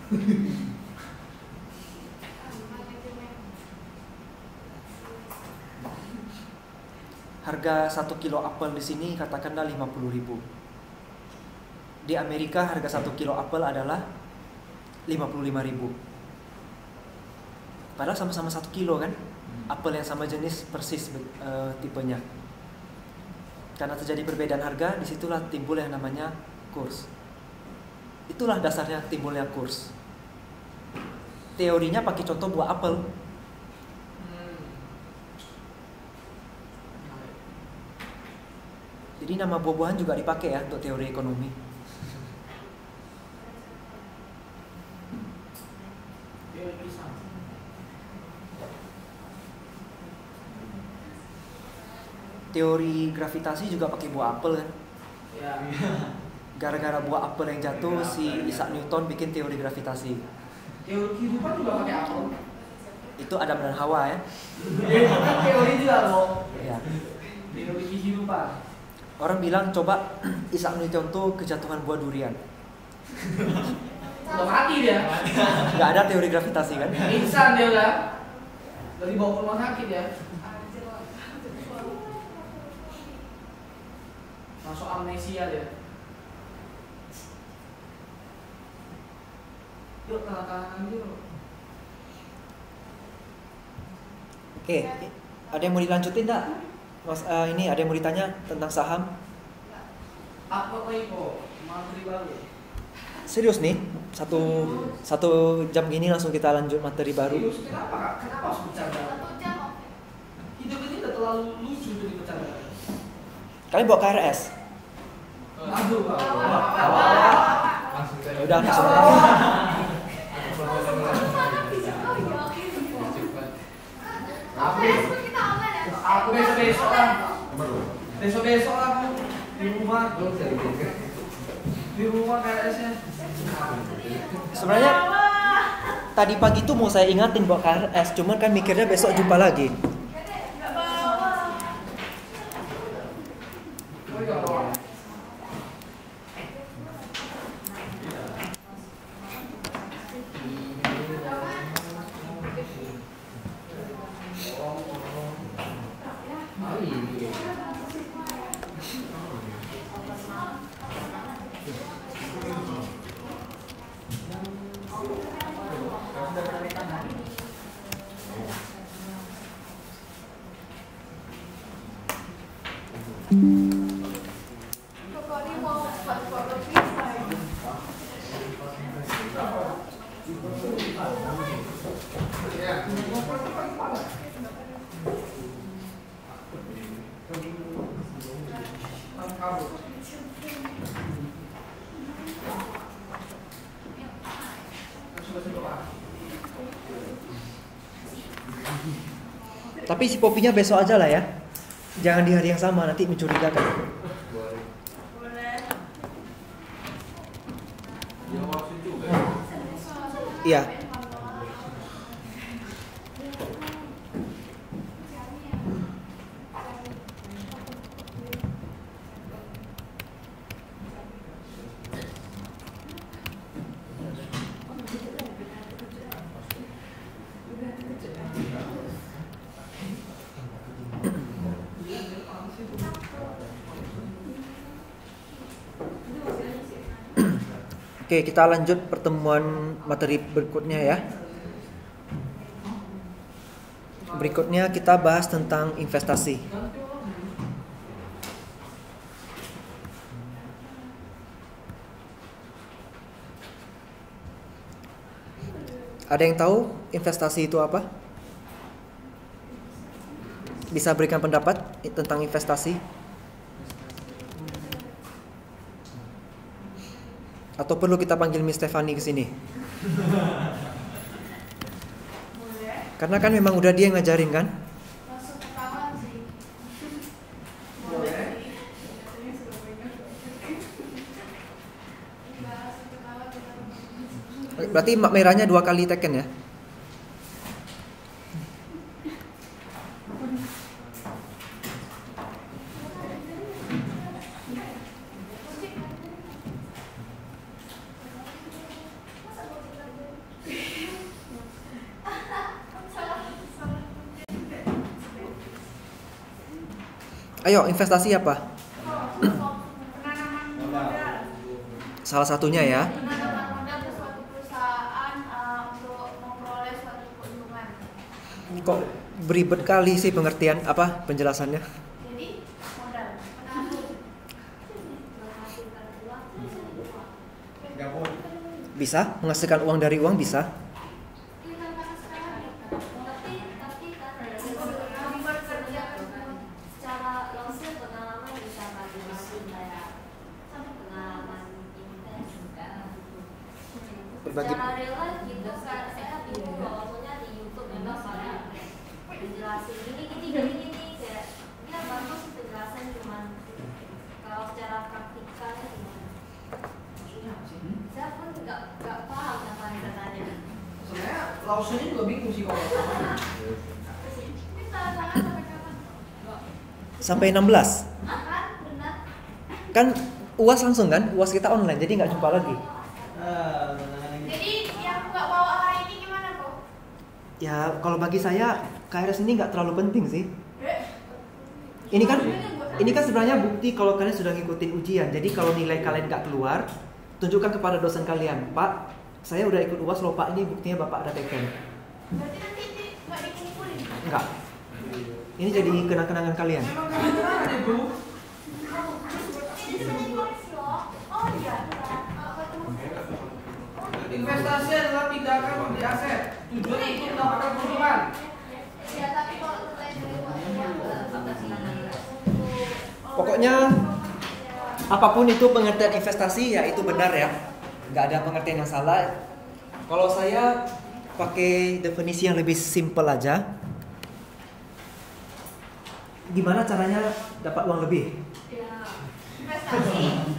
C: Harga 1 kilo apel di sini katakanlah 50.000. Di Amerika harga 1 kilo apel adalah 55.000. Padahal sama-sama 1 kilo kan, apel yang sama jenis persis tipenya. Karena terjadi perbedaan harga, disitulah timbul yang namanya kurs. Itulah dasarnya timbulnya kurs. Teorinya pakai contoh buah apel. Jadi nama buah-buahan juga dipakai ya untuk teori ekonomi. Teori gravitasi juga pakai buah apel kan.
B: Ya.
C: Gara-gara buah apel yang jatuh, si Isaac Newton bikin teori gravitasi.
B: Teori kehidupan juga pakai apel.
C: Itu Adam dan Hawa ya.
B: Kan teori juga loh.
C: Ya.
B: Teori kehidupan.
C: Orang bilang coba Isaac Newton tuh kejatuhan buah durian.
B: Udah mati dia.
C: Gak ada teori gravitasi kan?
B: Insan dia udah. Udah dibawa ke rumah sakit ya. Masuk amnesia dia. Yuk tangan-tangan yuk.
C: Oke, ada yang mau dilanjutin enggak? Mas, ini ada yang mau ditanya tentang saham?
B: Apa itu? Materi baru.
C: Serius nih, satu jam gini langsung kita lanjut materi baru.
B: Serius, kenapa kak? Kenapa harus bercanda? Hidup ini udah terlalu lucu untuk dibercanda.
C: Kalian bawa KRS?
B: Aduh, kak.
C: Ya udah langsung.
B: Aku besok-besok lah. Besok-besok lah aku di rumah. Di rumah KRS-nya.
C: Sebenarnya tadi pagi tuh mau saya ingatin bawa KRS, cuman kan mikirnya besok jumpa lagi. Tapi si Popinya besok aja lah ya. Jangan di hari yang sama, nanti mencurigakan. Iya. Oke, kita lanjut pertemuan materi berikutnya ya. Berikutnya kita bahas tentang investasi. Ada yang tahu investasi itu apa? Bisa berikan pendapat tentang investasi? Atau perlu kita panggil Miss Stefani ke sini? Karena kan memang udah dia yang ngajarin kan? Berarti mak merahnya 2 kali teken ya? Ayo, investasi apa?
E: Penanaman modal.
C: Salah satunya ya.
D: Penanaman modal ke suatu perusahaan
C: Kok beribet kali sih pengertian apa penjelasannya?
E: Jadi modal menabung.
D: menghasilkan uang terus ada uang.
B: Gabung.
C: Bisa menghasilkan uang dari uang bisa.
D: Iya kan karena sekarang tapi kan secara langsung pengalaman bisa masing-masing kayak pengalaman invest
C: Berbagi.
D: secara real life gitu kan saya bingung loh maksudnya di YouTube memang pada menjelasin gini kayak dia bagus penjelasan cuman kalau secara praktikalnya gimana saya pun nggak paham apa yang katanya.
B: Sebenarnya Lawson juga bingung sih kalau
C: Sampai 16. Kan UAS langsung kan? UAS kita online jadi nggak jumpa lagi.
E: Jadi yang nggak bawa hari ini gimana kok?
C: Ya kalau bagi saya KRS ini nggak terlalu penting sih. Ini kan sebenarnya bukti kalau kalian sudah ngikutin ujian. Jadi kalau nilai kalian nggak keluar, tunjukkan kepada dosen kalian, Pak, saya udah ikut UAS loh Pak, ini buktinya Bapak ada teken.
E: Berarti nanti nggak dikumpulin.
C: Enggak. Ini jadi kenang-kenangan kalian.
B: memang kebetulan deh bro.
E: Ini sebenarnya koleksi loh. Oh iya.
B: Investasi adalah tindakan membeli aset. Tujuan untuk mendapatkan keuntungan.
E: Ya tapi kalau mulai dari
C: Pokoknya apapun itu pengertian investasi ya itu benar ya. Nggak ada pengertian yang salah. Kalau saya pakai definisi yang lebih simpel aja. Gimana caranya dapat uang lebih?
E: ya investasi.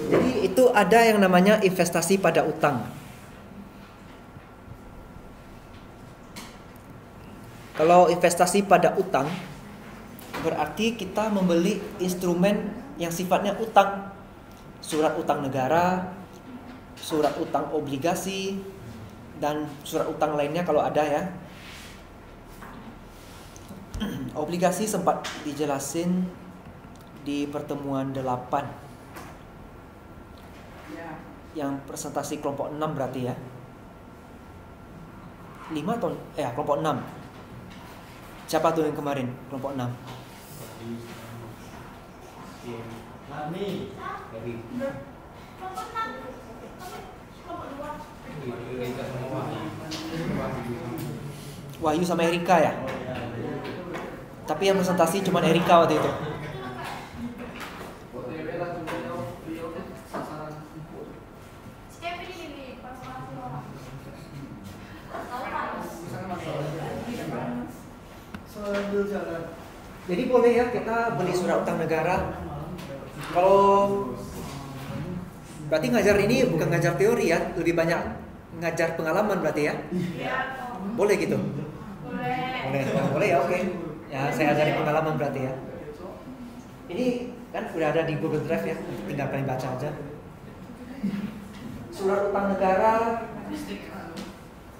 C: Jadi itu ada yang namanya investasi pada utang. Kalau investasi pada utang berarti kita membeli instrumen yang sifatnya utang. Surat utang negara, surat utang obligasi, dan surat utang lainnya kalau ada ya. Obligasi sempat dijelasin di pertemuan 8
B: Ya.
C: yang presentasi kelompok 6 berarti ya. 5 atau kelompok 6. Siapa tuh yang kemarin kelompok 6?
F: Nani.
E: Kelompok 6. Kelompok 2.
C: Wahyu sama Erika ya. Tapi yang presentasi cuma Erika waktu itu.
B: Beliau beliau sasaran empuk.
E: Kevin ini pas-pas orang.
B: Misalnya masalah sambil jalan.
C: Jadi boleh ya kita beli surat utang negara. Kalau berarti ngajar ini bukan ngajar teori ya, lebih banyak ngajar pengalaman berarti ya.
E: Iya.
C: Boleh gitu.
E: Boleh.
C: Boleh ya, oke. Ya, saya ajari pengalaman berarti ya. Ini kan udah ada di Google Drive ya, tinggal kalian baca aja. Surat utang negara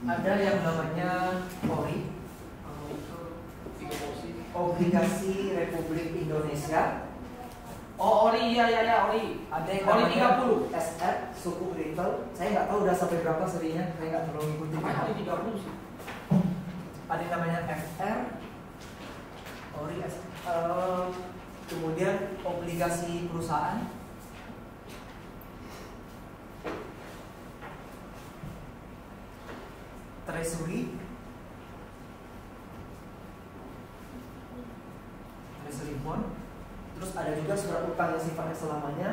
C: ada yang namanya ORI, Obligasi Republik Indonesia.
B: Oh, ori ya ori.
C: Ada yang
B: Ori
C: namanya
B: 30.
C: SR, suku Ritel. Saya nggak tahu udah sampai berapa serinya, saya nggak terlalu ngikutin.
B: Apa ori 30 sih?
C: Ada yang namanya FR, ORI, kemudian obligasi perusahaan, treasury bond. Terus ada juga surat utang yang sifatnya selamanya,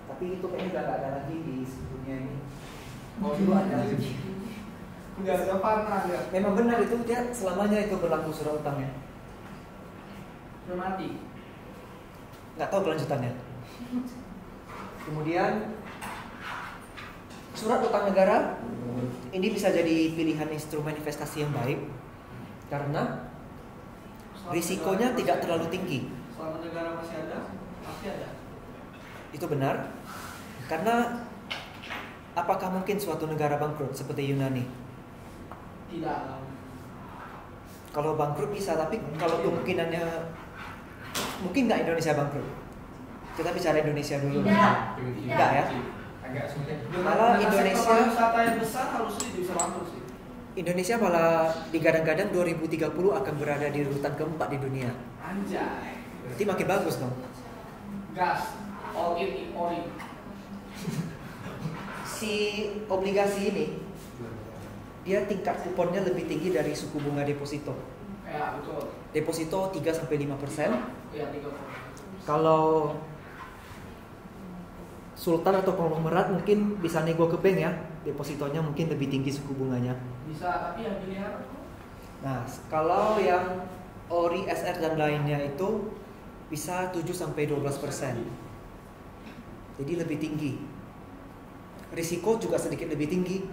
C: tapi itu kayaknya udah nggak ada lagi di dunia ini. Kalau dulu ada.
B: Enggak ada pernah ya.
C: Memang benar itu dia selamanya itu berlaku surat utangnya.
B: Udah mati.
C: Nggak tahu kelanjutannya. Kemudian surat utang negara ini bisa jadi pilihan instrumen investasi yang baik karena risikonya tidak terlalu tinggi.
B: Selama negara masih ada, pasti ada.
C: Itu benar. Karena apakah mungkin suatu negara bangkrut seperti Yunani?
B: Tidak.
C: Kalau bangkrut bisa, tapi kalau kemungkinannya mungkin nggak Indonesia bangkrut. Kita bicara Indonesia dulu.
E: Tidak.
C: Enggak ya.
F: Agak sulit.
C: Malah Indonesia
B: pariwisata yang besar harusnya bisa bantu sih.
C: Indonesia malah digadang-gadang 2030 akan berada di urutan keempat di dunia.
B: Anjay.
C: Berarti makin bagus dong.
B: Gas. All in all in.
C: Si obligasi ini dia tingkat kuponnya lebih tinggi dari suku bunga deposito.
B: Ya betul.
C: Deposito 3-5%.
B: Ya 3%.
C: Kalau sultan atau konglomerat mungkin bisa nego ke bank ya, depositonya mungkin lebih tinggi suku bunganya.
B: Bisa, tapi yang miliar.
C: Nah, kalau yang ORI, SR dan lainnya itu bisa 7-12%. Jadi lebih tinggi. Risiko juga sedikit lebih tinggi.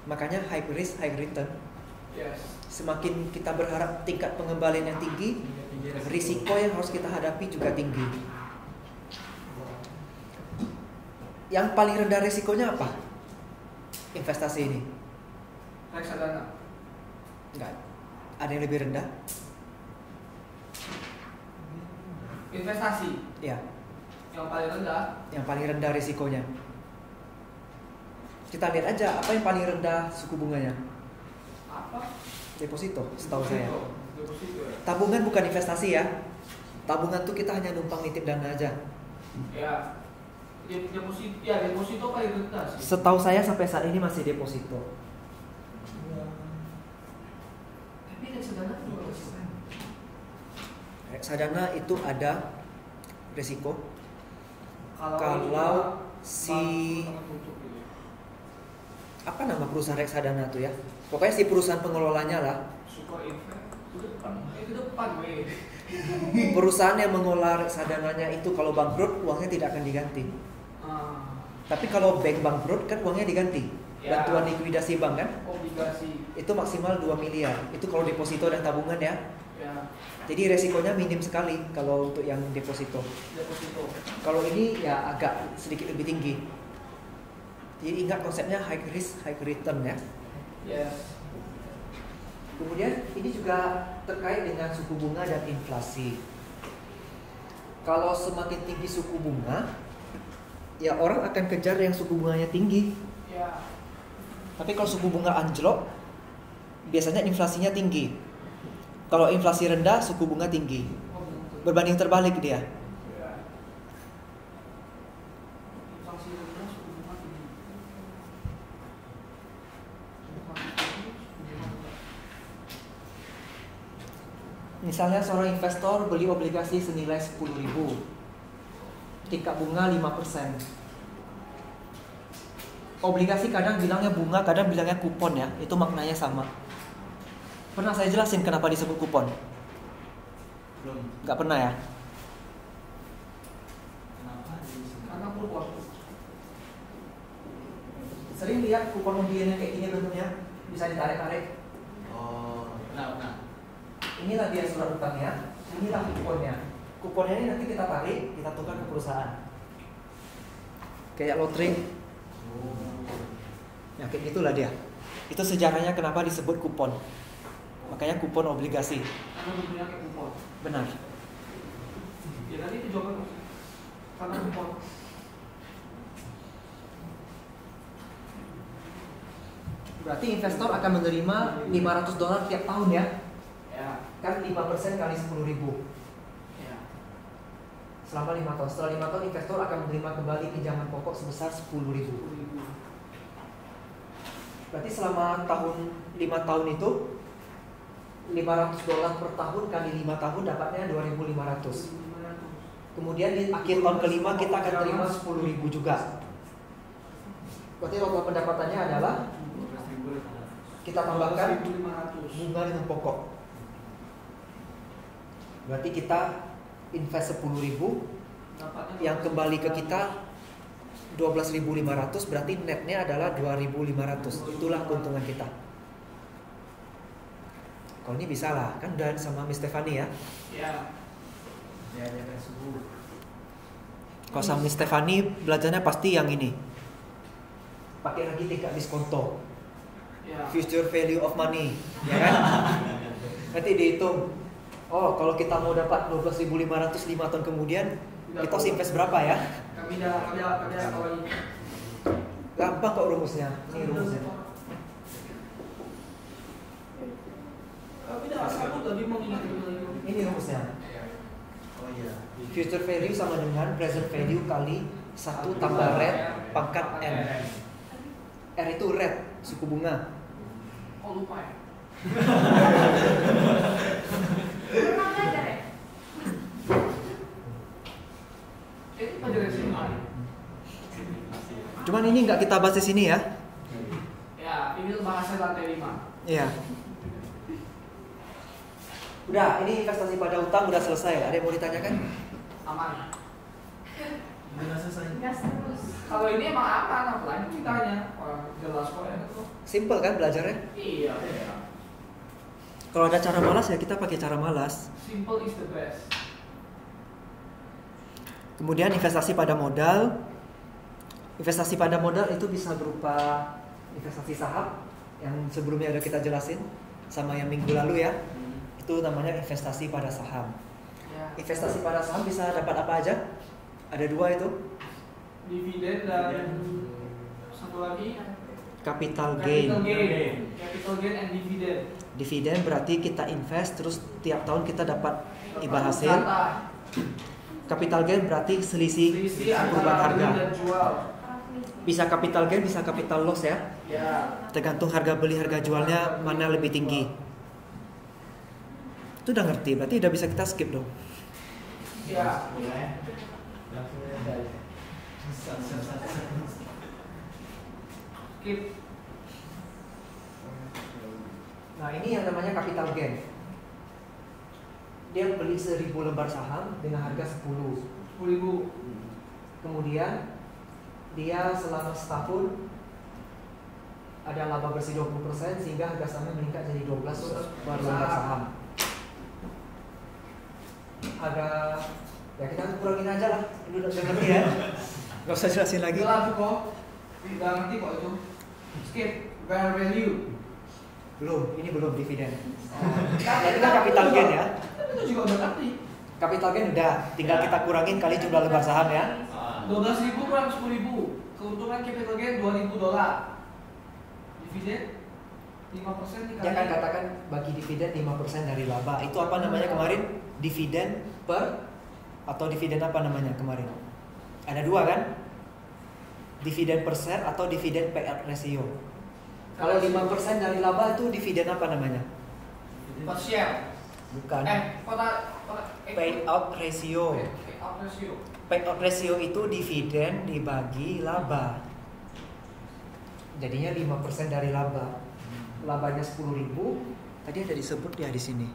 C: Makanya high risk, high return.
B: Yes.
C: Semakin kita berharap tingkat pengembalian yang tinggi, risiko yang harus kita hadapi juga tinggi. Yang paling rendah risikonya apa? Investasi ini?
B: Reksadana.
C: Enggak. Ada yang lebih rendah?
B: Investasi.
C: Ya,
B: Yang paling rendah.
C: yang paling rendah risikonya. Kita lihat aja apa yang paling rendah suku bunganya.
B: Apa?
C: Deposito, setahu saya.
B: Deposito ya.
C: Tabungan bukan investasi ya. Tabungan tuh kita hanya numpang nitip dana aja.
B: Ya. Deposito paling rendah sih.
C: Setahu saya sampai saat ini masih deposito.
B: Tapi reksadana juga besar.
C: Reksadana itu ada risiko.
B: Kalau
C: si apa nama perusahaan reksadana tuh ya? Pokoknya si perusahaan pengelolanya lah.
B: Super Invest ke depan weh.
C: Perusahaan yang mengelola reksadananya itu kalau bangkrut uangnya tidak akan diganti. Tapi kalau bank bangkrut kan uangnya diganti.
B: Ya.
C: Bantuan likuidasi bank kan?
B: Obligasi.
C: Itu maksimal 2 miliar. Itu kalau deposito dan tabungan ya.
B: Ya.
C: Jadi resikonya minim sekali kalau untuk yang deposito.
B: Deposito.
C: Kalau ini ya agak sedikit lebih tinggi. Jadi ingat konsepnya high risk, high return ya.
B: Yes.
C: Kemudian ini juga terkait dengan suku bunga dan inflasi. Kalau semakin tinggi suku bunga, ya orang akan kejar yang suku bunganya tinggi.
B: Ya.
C: Tapi kalau suku bunga anjlok, biasanya inflasinya tinggi. Kalau inflasi rendah, suku bunga tinggi. Berbanding terbalik dia.
B: Ya. Inflasi rendah suku bunga tinggi.
C: Misalnya seorang investor beli obligasi senilai 10.000, tingkat bunga 5%. Obligasi kadang bilangnya bunga, kadang bilangnya kupon ya, itu maknanya sama. Pernah saya jelasin kenapa disebut kupon?
F: Belum.
C: Nggak pernah ya?
F: Kenapa disebut?
B: Karena kupon.
C: Sering lihat kupon undian yang kayak gini bentuknya, bisa ditarik-tarik.
F: Oh, benar.
C: Inilah dia surat utangnya, inilah kuponnya. Kuponnya ini nanti kita tarik, kita tukar ke perusahaan. Kayak lotre. Ya kayak gitulah dia. Itu sejarahnya kenapa disebut kupon. Makanya kupon obligasi.
B: Karena bentuknya kayak kupon.
C: Benar.
B: Ya tadi itu jawaban. Karena kupon.
C: Berarti investor akan menerima $500 tiap tahun ya.
B: Ya.
C: Kan 5% kali 10.000.
B: Ya.
C: Selama 5 tahun. Setelah 5 tahun investor akan menerima kembali pinjaman pokok sebesar 10.000. Berarti selama 5 tahun itu $500 per tahun kali 5 tahun dapatnya 2.500. Kemudian di akhir tahun kelima kita akan terima 10.000 juga. Berarti total pendapatannya adalah kita tambahkan bunga dengan pokok. Berarti kita invest 10.000, yang kembali ke kita 12.500, berarti netnya adalah 2.500. Itulah keuntungan kita. Kalau ini bisa lah, kan udah sama Miss Stefani ya.
B: Ya.
F: Ya, jangan subuh.
C: Kalau sama Miss Stefani belajarnya pasti yang ini. Pakai lagi tingkat diskonto.
B: Ya.
C: Future value of money, ya kan? Nanti dihitung. Oh, kalau kita mau dapat 12.500 5 tahun kemudian, kita harus invest berapa ya?
B: Kami dah tahu ini.
C: Gampang kok rumusnya. Ini rumusnya.
B: Tapi tidak satu tadi mau ingat
C: Ini rumusnya.
F: Oh iya.
C: Future value sama dengan present value kali 1 tambah rate pangkat N. R itu rate, suku bunga.
B: Oh lupa ya.
E: Pernah belajar ya?
B: Ini pelajaran SMA.
C: Cuman ini nggak kita bahas di sini ya.
B: Ya, ini bahasa lantai 5.
C: Iya. Udah, ini investasi pada utang udah selesai. Ada yang mau ditanyakan?
B: Aman.
F: Udah selesai.
E: Gas terus.
B: Kalau ini emang aman, apalagi ceritanya. Wah, jelas kok ya itu.
C: Simple kan belajarnya?
B: Iya, iya.
C: Kalau ada cara malas ya kita pakai cara malas.
B: Simple is the best.
C: Kemudian investasi pada modal. Investasi pada modal itu bisa berupa investasi saham yang sebelumnya ada kita jelasin sama yang minggu lalu ya. Itu namanya investasi pada saham.
B: Ya.
C: Investasi pada saham bisa dapat apa aja? Ada 2 itu.
B: Dividen dan satu lagi
C: Capital gain.
B: Capital gain and dividen.
C: Dividen berarti kita invest terus tiap tahun kita dapat imbal hasil. Capital gain berarti selisih perubahan harga.
B: Beli dan jual.
C: Bisa capital gain, bisa capital loss ya.
B: Ya.
C: Tergantung harga beli harga jualnya mana lebih tinggi. Itu udah ngerti, berarti udah bisa kita skip dong.
B: Ya. Skip.
C: Nah ini yang namanya capital gain. Dia beli 1000 lembar saham dengan harga 10.
B: 10.000.
C: Kemudian dia selama setahun ada laba bersih 20% sehingga harga sahamnya meningkat jadi 12 per lembar saham. Agak ya kita kurangin aja lah. Ini udah ngerti ya. Gak usah jelasin lagi.
B: Udah kok. Udah ngerti kok itu. Skip. Fair value.
C: Belum, ini belum dividen.
B: Kan
C: Jadi kan capital gain ya.
B: Itu juga udah ngerti.
C: Capital gain udah, tinggal kita kurangin kali jumlah lembar saham ya.
B: 12.000 kurang 10.000. Keuntungan capital gain $2.000. Dividen 5% dikali.
C: Dia kan katakan bagi dividen 5% dari laba. Itu apa namanya kemarin? Dividen per atau dividen apa namanya kemarin? Ada 2 kan? Dividen per share atau dividen payout ratio. Kalau 5% dari laba itu dividen apa namanya?
B: Per share.
C: Bukan.
B: Payout
C: Payout ratio.
B: ratio.
C: Payout ratio itu dividen dibagi laba. Jadinya 5% dari laba. Labanya 10.000. Tadi ada disebut ya di sini.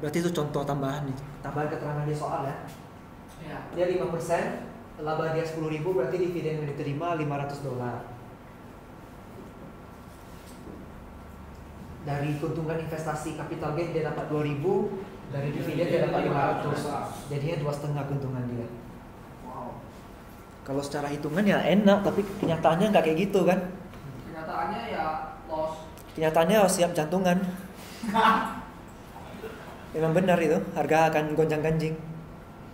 C: Berarti itu contoh tambahan nih. Tambahan keterangan di soal ya.
B: Ya.
C: Dia 5%, laba dia 10.000 berarti dividen yang diterima $500. Dari keuntungan investasi capital gain dia dapat 2.000, dari dividen dia dapat 500. Jadinya 2,5 keuntungan dia.
B: Wow.
C: Kalau secara hitungan ya enak, tapi kenyataannya nggak kayak gitu kan?
B: Kenyataannya ya loss.
C: Kenyataannya harus siap jantungan. Memang benar itu, harga akan gonjang-ganjing.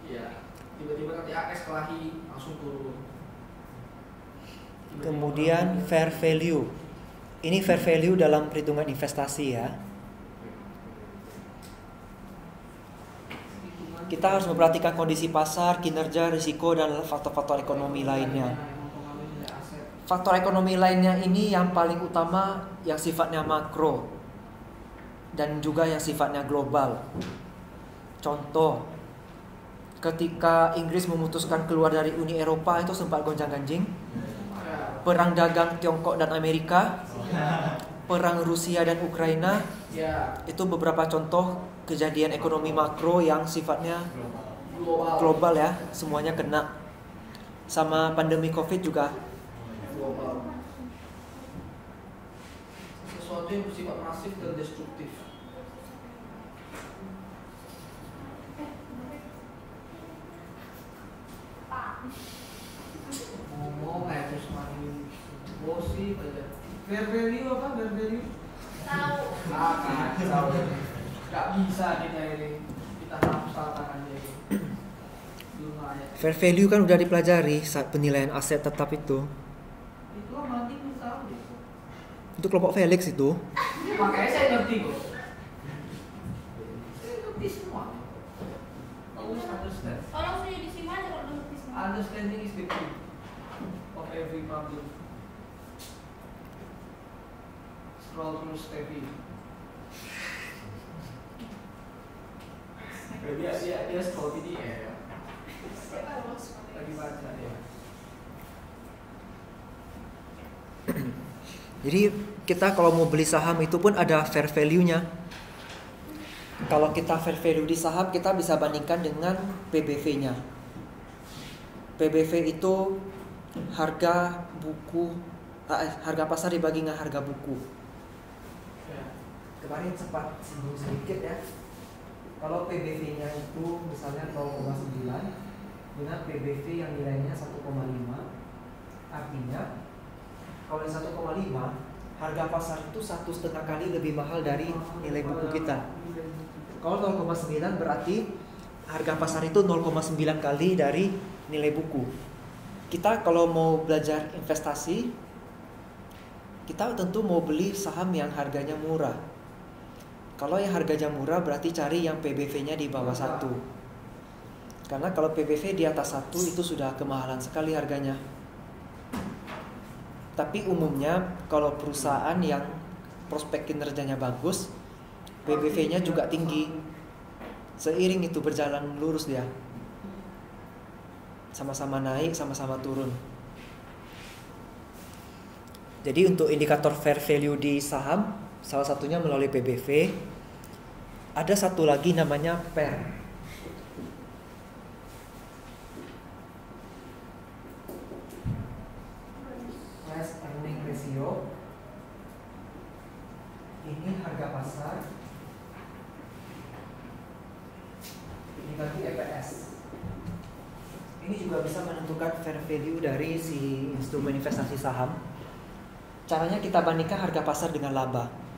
B: Iya. Tiba-tiba nanti AS kelahi langsung turun.
C: Kemudian fair value. Ini fair value dalam perhitungan investasi ya. Kita harus memperhatikan kondisi pasar, kinerja, risiko, dan faktor-faktor ekonomi lainnya. Faktor ekonomi lainnya ini yang paling utama yang sifatnya makro dan juga yang sifatnya global. Contoh, ketika Inggris memutuskan keluar dari Uni Eropa itu sempat gonjang-ganjing. Perang dagang Tiongkok dan Amerika, perang Rusia dan Ukraina, itu beberapa contoh kejadian ekonomi makro yang sifatnya global ya, semuanya kena. Sama pandemi COVID juga.
B: Sesuatu yang bersifat masif dan destruktif. Ngomong kayak terus main bosi aja. Fair value apa? Fair value?
E: Tahu.
B: Kacau. Gak bisa kita ini. Kita hapus tangan aja ini. belum layak.
C: Fair value kan udah dipelajari saat penilaian aset tetap itu.
B: Itu mati tahu ya.
C: Itu kelompok Felix itu.
B: Makanya saya ngerti kok. Saya ngerti semua. Always understand.
E: Tolong sudah disimak aja kalau belum disimak.
B: Understanding is the key of every problem. Scroll through Stevie. Dia scroll PDF. Lagi baca ya.
C: Jadi kita kalau mau beli saham itu pun ada fair value-nya. Kalau kita fair value di saham, kita bisa bandingkan dengan PBV-nya. PBV itu harga buku, harga pasar dibagi dengan harga buku. Kemarin sempat singgung sedikit ya. Kalau PBV-nya itu misalnya 0,9 dengan PBV yang nilainya 1,5, artinya kalau di 1,5 harga pasar itu 1,5 kali lebih mahal dari nilai buku kita. Kalau 0,9 berarti harga pasar itu 0,9 kali dari nilai buku. Kita kalau mau belajar investasi, kita tentu mau beli saham yang harganya murah. Kalau yang harganya murah berarti cari yang PBV-nya di bawah 1. Karena kalau PBV di atas 1 itu sudah kemahalan sekali harganya. Tapi umumnya kalau perusahaan yang prospek kinerjanya bagus, PBV-nya juga tinggi. Seiring itu berjalan lurus dia. Sama-sama naik, sama-sama turun. Jadi untuk indikator fair value di saham, salah satunya melalui PBV. Ada satu lagi namanya PER. Price earning ratio. Ini harga pasar dibagi EPS. Ini juga bisa menentukan fair value dari si instrumen investasi saham. Caranya kita bandingkan harga pasar dengan laba.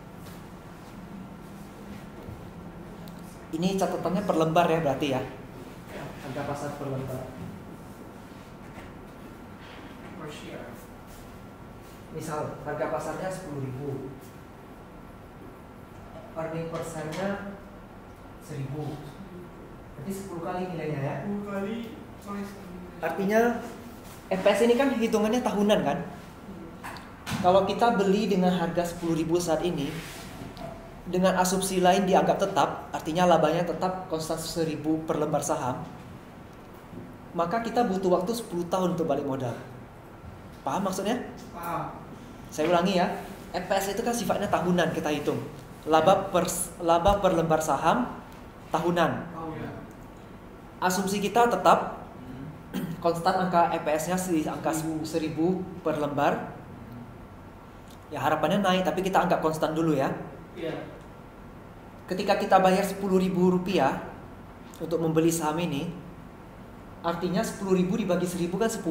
C: Ini catatannya per lembar ya berarti ya. Harga pasar per lembar.
B: Per share.
C: Misal harga pasarnya 10.000. Earning per share-nya 1.000. Berarti 10 kali nilainya ya.
B: 10 kali price.
C: Artinya EPS ini kan hitungannya tahunan kan. Kalau kita beli dengan harga 10.000 saat ini, dengan asumsi lain dianggap tetap, artinya labanya tetap konstan 1.000 per lembar saham, maka kita butuh waktu 10 tahun untuk balik modal. Paham maksudnya?
B: Paham.
C: Saya ulangi ya, EPS itu kan sifatnya tahunan kita hitung. Laba per lembar saham tahunan.
B: Oh ya.
C: Asumsi kita tetap konstan angka EPS-nya di angka 1.000 per lembar. Ya harapannya naik, tapi kita anggap konstan dulu ya.
B: Iya.
C: Ketika kita bayar Rp10.000 untuk membeli saham ini, artinya 10.000 dibagi 1.000 kan 10.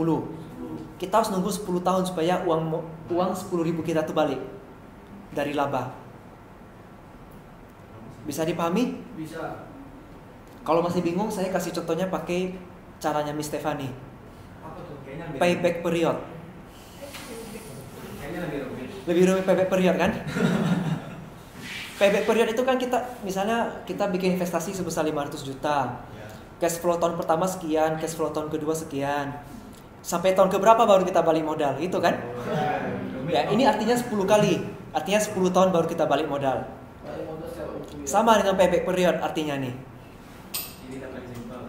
C: Kita harus nunggu 10 tahun supaya uang 10.000 kita tuh balik dari laba. Bisa dipahami?
B: Bisa.
C: Kalau masih bingung, saya kasih contohnya pakai caranya Miss Stefani.
B: Apa tuh?
C: Payback period.
B: Kayaknya
C: Lebih rumit payback period kan? Payback period itu kan kita, misalnya kita bikin investasi sebesar 500 juta. Cash flow tahun pertama sekian, cash flow tahun kedua sekian. Sampai tahun keberapa baru kita balik modal, itu kan? Ya, ini artinya 10 kali. Artinya 10 tahun baru kita balik modal.
B: Balik modal secara utuh ya.
C: Sama dengan payback period artinya nih.
F: Ini tak paling simpel.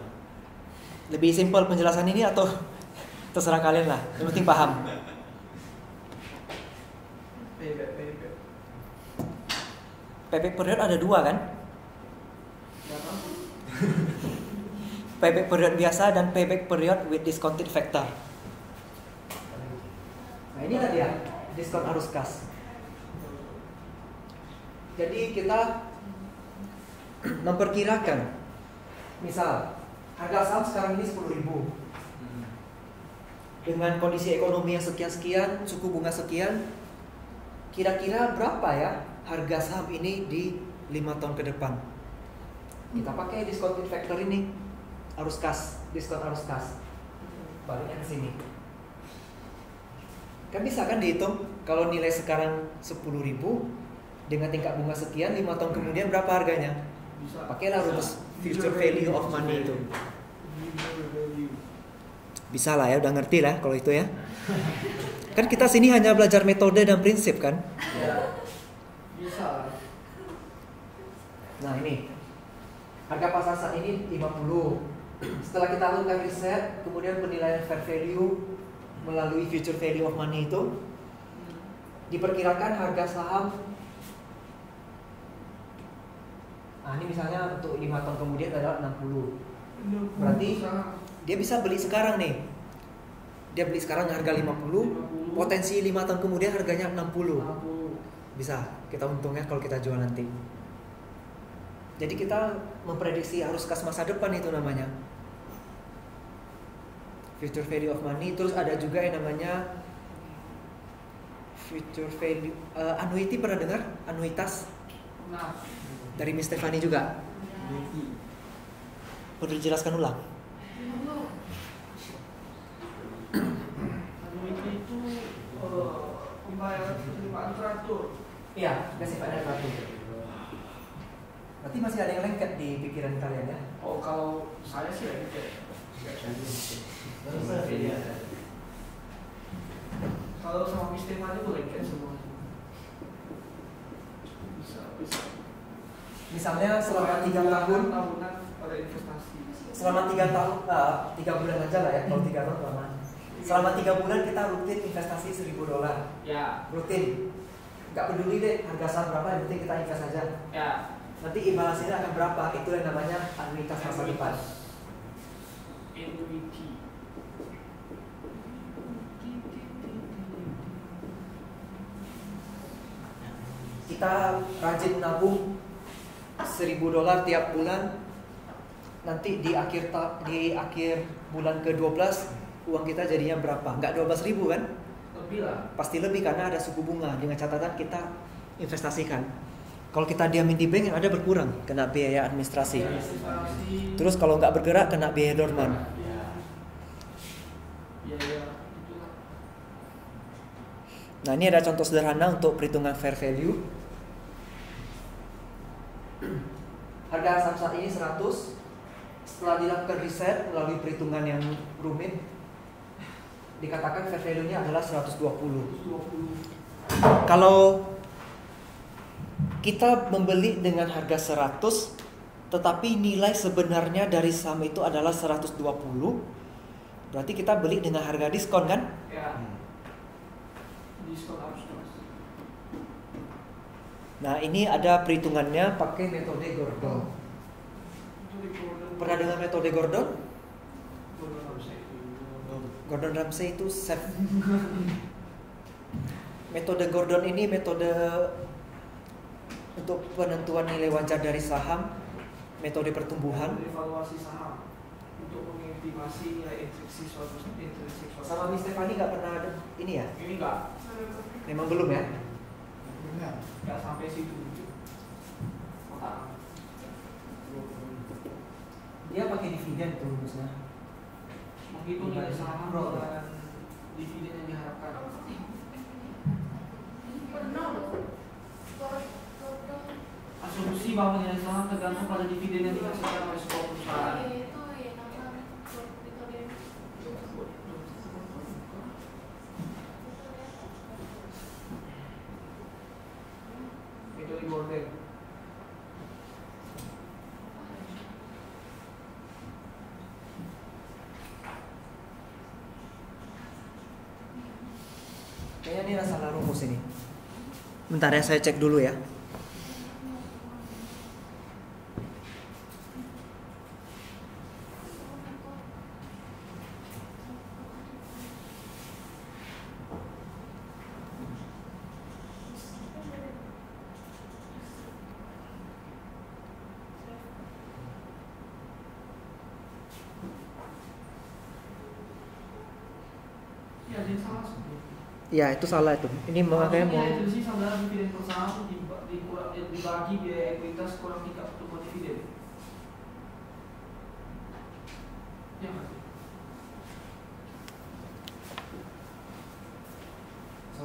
C: Lebih simpel penjelasan ini atau terserah kalian lah. Yang penting paham.
B: Payback.
C: Payback period ada 2 kan?
B: Berapa?
C: Payback period biasa dan payback period with discounted factor. Nah inilah dia, diskon arus kas. Jadi kita memperkirakan, misal harga saham sekarang ini 10.000. Dengan kondisi ekonomi yang sekian-sekian, suku bunga sekian, kira-kira berapa ya harga saham ini di 5 tahun ke depan? Kita pakai discounted factor ini. arus kas, diskon arus kas. Baliknya ke sini. Kan bisa kan dihitung kalau nilai sekarang 10.000 dengan tingkat bunga sekian 5 tahun kemudian berapa harganya?
B: Bisa.
C: Pakailah rumus future value of money itu. Bisa lah ya, udah ngerti lah kalau itu ya. Kan kita sini hanya belajar metode dan prinsip kan?
B: Ya. Bisa.
C: Nah ini harga pasar saat ini 50. Setelah kita lakukan riset, kemudian penilaian fair value melalui future value of money itu, diperkirakan harga saham. Nah ini misalnya untuk 5 tahun kemudian adalah 60. Berarti dia bisa beli sekarang nih. Dia beli sekarang harga 50, potensi 5 tahun kemudian harganya 60. Bisa kita untungnya kalau kita jual nanti. Jadi kita memprediksi arus kas masa depan itu namanya future value of money. Terus ada juga yang namanya future value annuity, pernah dengar? Anuitas?
B: Nah,
C: Dari Miss Stefani juga. Perlu dijelaskan ulang.
B: annuity itu pembayaran penerimaan teratur.
C: Iya, sudah sifatnya teratur. Berarti masih ada yang lengket di pikiran kalian ya?
B: Oh, kalau saya sih kalau sama Mister itu lengket semua. Bisa.
C: Misalnya selama 3 tahun,
B: tahunan pada investasi.
C: selama 3 tahun, 3 bulan aja lah ya, kalau 3 tahun lama. Selama 3 bulan kita rutin investasi $1.000.
B: Ya.
C: Rutin. Gak peduli deh harga saham berapa, yang penting kita invest aja.
B: Ya.
C: Nanti imbasnya akan berapa, itu yang namanya anuitas masa depan.
B: Annuity.
C: Kita rajin nabung $1.000 tiap bulan. Nanti di akhir bulan ke-12 uang kita jadinya berapa? Nggak 12.000 kan?
B: Lebih lah.
C: Pasti lebih karena ada suku bunga. Dengan catatan kita investasikan. Kalau kita diamin di bank yang ada berkurang, kena biaya administrasi. Terus kalau nggak bergerak kena biaya dorman.
B: Itulah.
C: Nah ini ada contoh sederhana untuk perhitungan fair value. Harga saham saat ini 100. Setelah dilakukan riset melalui perhitungan yang rumit, dikatakan fair value-nya adalah 120. Kalau kita membeli dengan harga 100, tetapi nilai sebenarnya dari saham itu adalah 120, berarti kita beli dengan harga diskon kan?
B: Ya. Diskon harus terus.
C: Nah ini ada perhitungannya pakai metode Gordon. Pernah dengar metode Gordon? Gordon Ramsay itu chef. Metode Gordon ini metode untuk penentuan nilai wajar dari saham, metode pertumbuhan.
B: Evaluasi saham untuk mengestimasi nilai intrinsik suatu.
C: Sama Miss Stefani nggak pernah ada ini ya?
B: Ini enggak.
C: Memang belum ya?
B: Enggak sampai situ.
C: Dia pakai dividen tuh rumusnya.
B: Menghitung nilai saham dan dividen yang diharapkan. Asumsi bahwa nilai saham tergantung pada dividen yang dihasilkan oleh sebuah perusahaan. Metode Gordon.
C: Kayaknya ini salah rumus ini. Bentar ya, saya cek dulu ya.
B: Ya, jadi salah sebenarnya.
C: Ya itu salah itu. Ini makanya mau.
B: Nilai intrinsik sama dividen perusahaan dibagi biaya ekuitas kurang tingkat pertumbuhan dividen.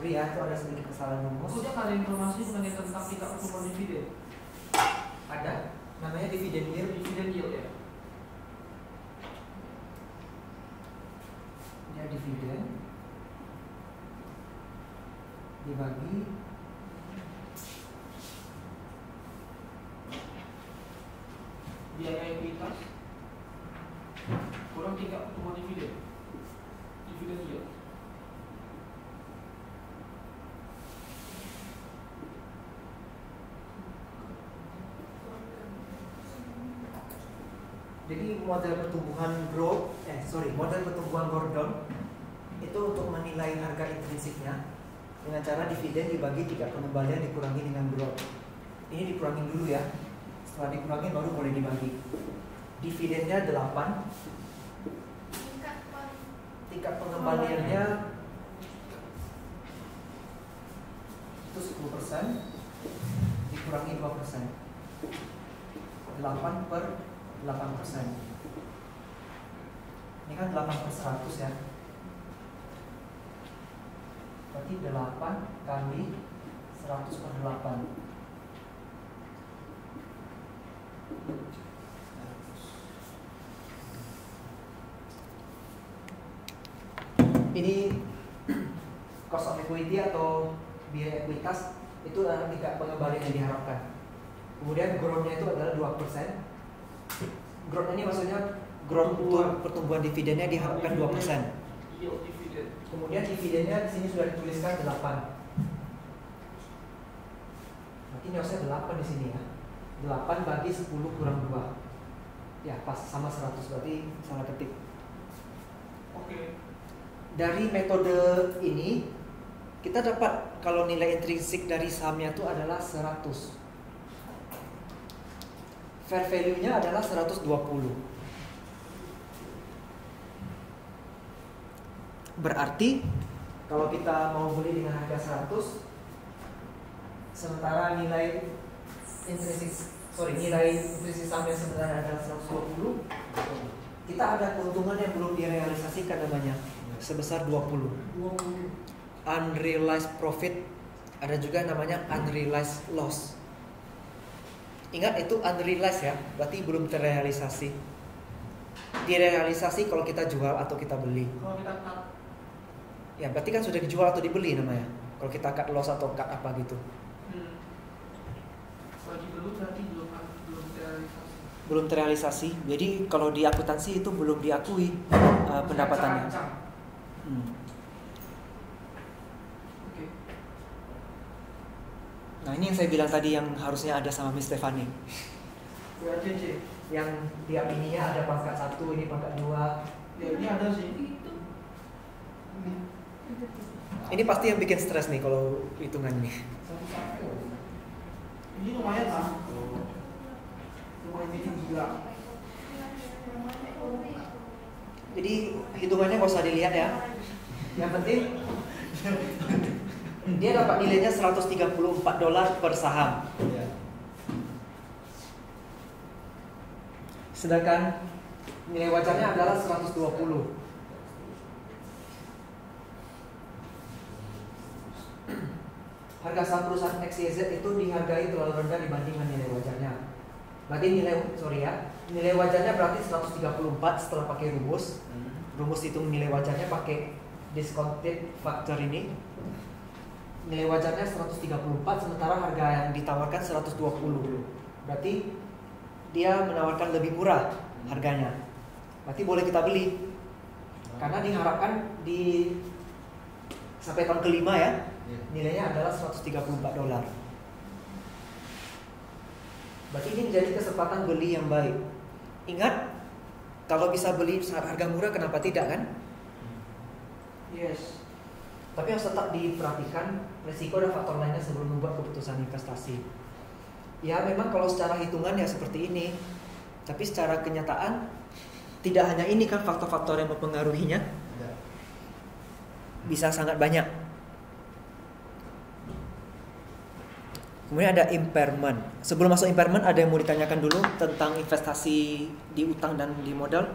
A: sorry ya, itu ada sedikit kesalahan rumus.
B: Maksudnya nggak ada informasi mengenai tentang tingkat pertumbuhan dividen.
A: Ada, namanya dividen yield.
B: Dividen yield ya.
A: Ini ada dividen dibagi
B: biaya ekuitas kurang tingkat pertumbuhan dividen. Dividen yield.
A: Jadi model pertumbuhan model pertumbuhan Gordon itu untuk menilai harga intrinsiknya dengan cara dividen dibagi tingkat pengembalian dikurangi dengan growth. Ini dikurangin dulu ya. Setelah dikurangin baru boleh dibagi. Dividennya 8. Tingkat pengembaliannya itu 10%, dikurangi 2%. 8 per 8%. Ini kan 8 per 100 ya. Berarti 8 kali 100 per 8. Ini cost of equity atau biaya ekuitas itu adalah tingkat pengembalian yang diharapkan. Kemudian growth-nya itu adalah 2%. Growth ini maksudnya growth pertumbuhan dividennya diharapkan 2%.
B: Yield dividen.
A: Kemudian dividennya di sini sudah dituliskan 8. Berarti ini harusnya 8 di sini ya. 8 bagi 10 kurang 2. Ya, pas sama 100, berarti salah ketik.
B: Oke.
A: Dari metode ini kita dapat kalau nilai intrinsik dari sahamnya itu adalah 100. Fair value-nya adalah 120. Berarti kalau kita mau beli dengan harga 100, sementara nilai intrinsik sahamnya sebenarnya adalah 120, kita ada keuntungan yang belum direalisasikan namanya sebesar 20. Unrealized profit, ada juga namanya unrealized loss. Ingat itu unrealized ya, berarti belum terrealisasi. Direalisasi kalau kita jual atau kita beli.
B: Kalau kita cut,
A: Ya berarti kan sudah dijual atau dibeli namanya. Kalau kita cut loss atau cut apa gitu.
B: bagi dulu berarti belum terrealisasi.
C: Belum terrealisasi. Jadi kalau di akuntansi itu belum diakui pendapatannya.
B: Oke.
C: Nah ini yang saya bilang tadi yang harusnya ada sama Miss Stefani.
B: BACC.
A: Yang tiap ininya ada pangkat 1, ini pangkat 2.
B: Ya ini ada sih.
C: Ini pasti yang bikin stres nih kalau hitungan ini.
B: Ini lumayan lah. Lumayan bikin gila.
C: Jadi hitungannya nggak usah dilihat ya.
A: Yang penting
C: Dia dapat nilainya $134 per saham.
A: sedangkan nilai wajarnya adalah 120. Harga saham perusahaan XYZ itu dihargai terlalu rendah dibandingkan nilai wajarnya. Berarti nilai wajarnya berarti 134 setelah pakai rumus. Rumus hitung nilai wajarnya pakai discounted factor ini. Nilai wajarnya 134 sementara harga yang ditawarkan 120. Berarti dia menawarkan lebih murah harganya. Berarti boleh kita beli. Karena diharapkan sampai tahun kelima ya. Nilainya adalah $134. Berarti ini menjadi kesempatan beli yang baik. Ingat, kalau bisa beli saat harga murah kenapa tidak kan?
B: Yes.
A: Tapi harus tetap diperhatikan risiko dan faktor lainnya sebelum membuat keputusan investasi. Ya memang kalau secara hitungan ya seperti ini. Tapi secara kenyataan tidak hanya ini kan faktor-faktor yang mempengaruhinya. Bisa sangat banyak. Kemudian ada impairment. Sebelum masuk impairment, ada yang mau ditanyakan dulu tentang investasi di utang dan di modal?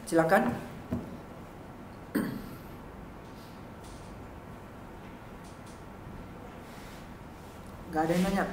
C: Silakan. Gak ada yang nanya.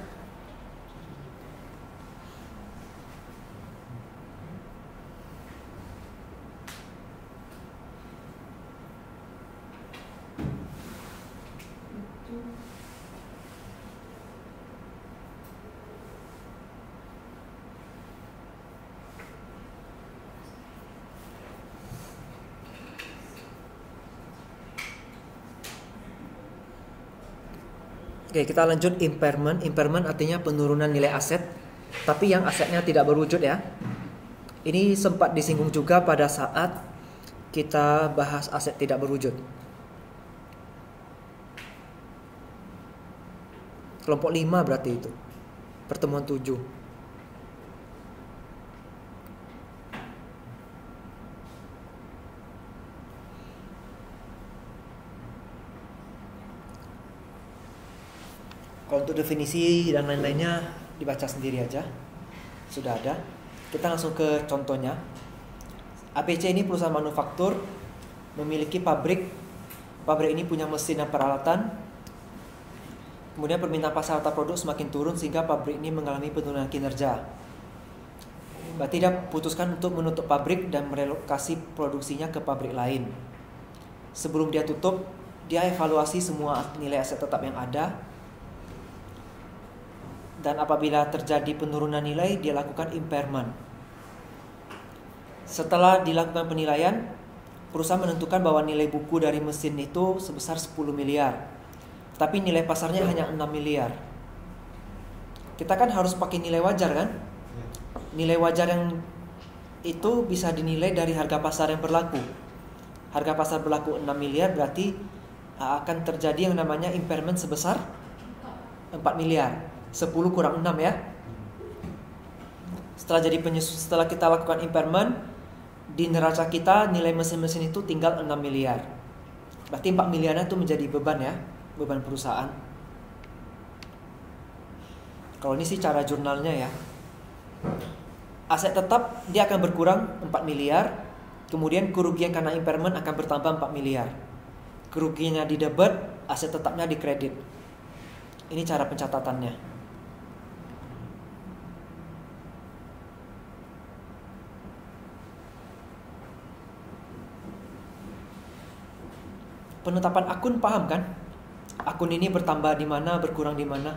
C: Oke, kita lanjut impairment. Impairment artinya penurunan nilai aset, tapi yang asetnya tidak berwujud ya. Ini sempat disinggung juga pada saat kita bahas aset tidak berwujud. Kelompok 5 berarti itu. Pertemuan 7. Kalau untuk definisi dan lain-lainnya dibaca sendiri aja. Sudah ada. Kita langsung ke contohnya. ABC ini perusahaan manufaktur, memiliki pabrik. Pabrik ini punya mesin dan peralatan. Kemudian permintaan pasar atau produk semakin turun sehingga pabrik ini mengalami penurunan kinerja. Berarti dia putuskan untuk menutup pabrik dan merelokasi produksinya ke pabrik lain. Sebelum dia tutup, dia evaluasi semua nilai aset tetap yang ada. Dan apabila terjadi penurunan nilai, dia lakukan impairment. Setelah dilakukan penilaian, perusahaan menentukan bahwa nilai buku dari mesin itu sebesar 10 miliar. Tapi nilai pasarnya hanya 6 miliar. Kita kan harus pakai nilai wajar kan? Nilai wajar yang itu bisa dinilai dari harga pasar yang berlaku. Harga pasar berlaku 6 miliar berarti akan terjadi yang namanya impairment sebesar 4 miliar. 10 kurang 6 ya. Setelah kita lakukan impairment, di neraca kita nilai mesin-mesin itu tinggal 6 miliar. Berarti 4 miliarnya itu menjadi beban ya, beban perusahaan. Kalau ini sih cara jurnalnya ya. Aset tetap dia akan berkurang 4 miliar. Kemudian kerugian karena impairment akan bertambah 4 miliar. Kerugiannya di debit, aset tetapnya di kredit. Ini cara pencatatannya. Penetapan akun paham kan? Akun ini bertambah di mana, berkurang di mana.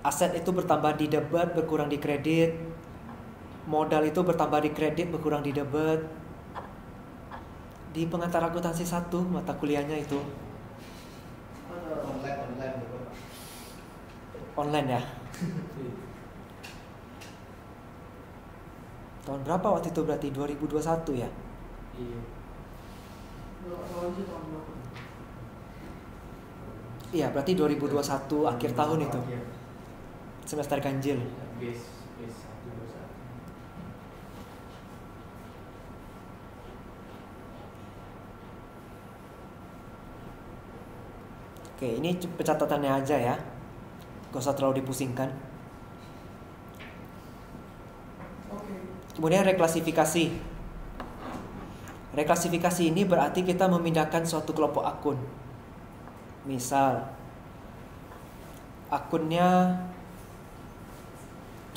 C: Aset itu bertambah di debit, berkurang di kredit. Modal itu bertambah di kredit, berkurang di debit. Di pengantar akuntansi 1 mata kuliahnya itu. Online ya. Tahun berapa waktu itu berarti? 2021 ya?
B: Iya.
C: Iya, berarti 2021 akhir tahun itu. Semester ganjil. Oke, ini pencatatannya aja ya. Gak usah terlalu dipusingkan. Kemudian reklasifikasi. Reklasifikasi ini berarti kita memindahkan suatu kelompok akun. Misal akunnya,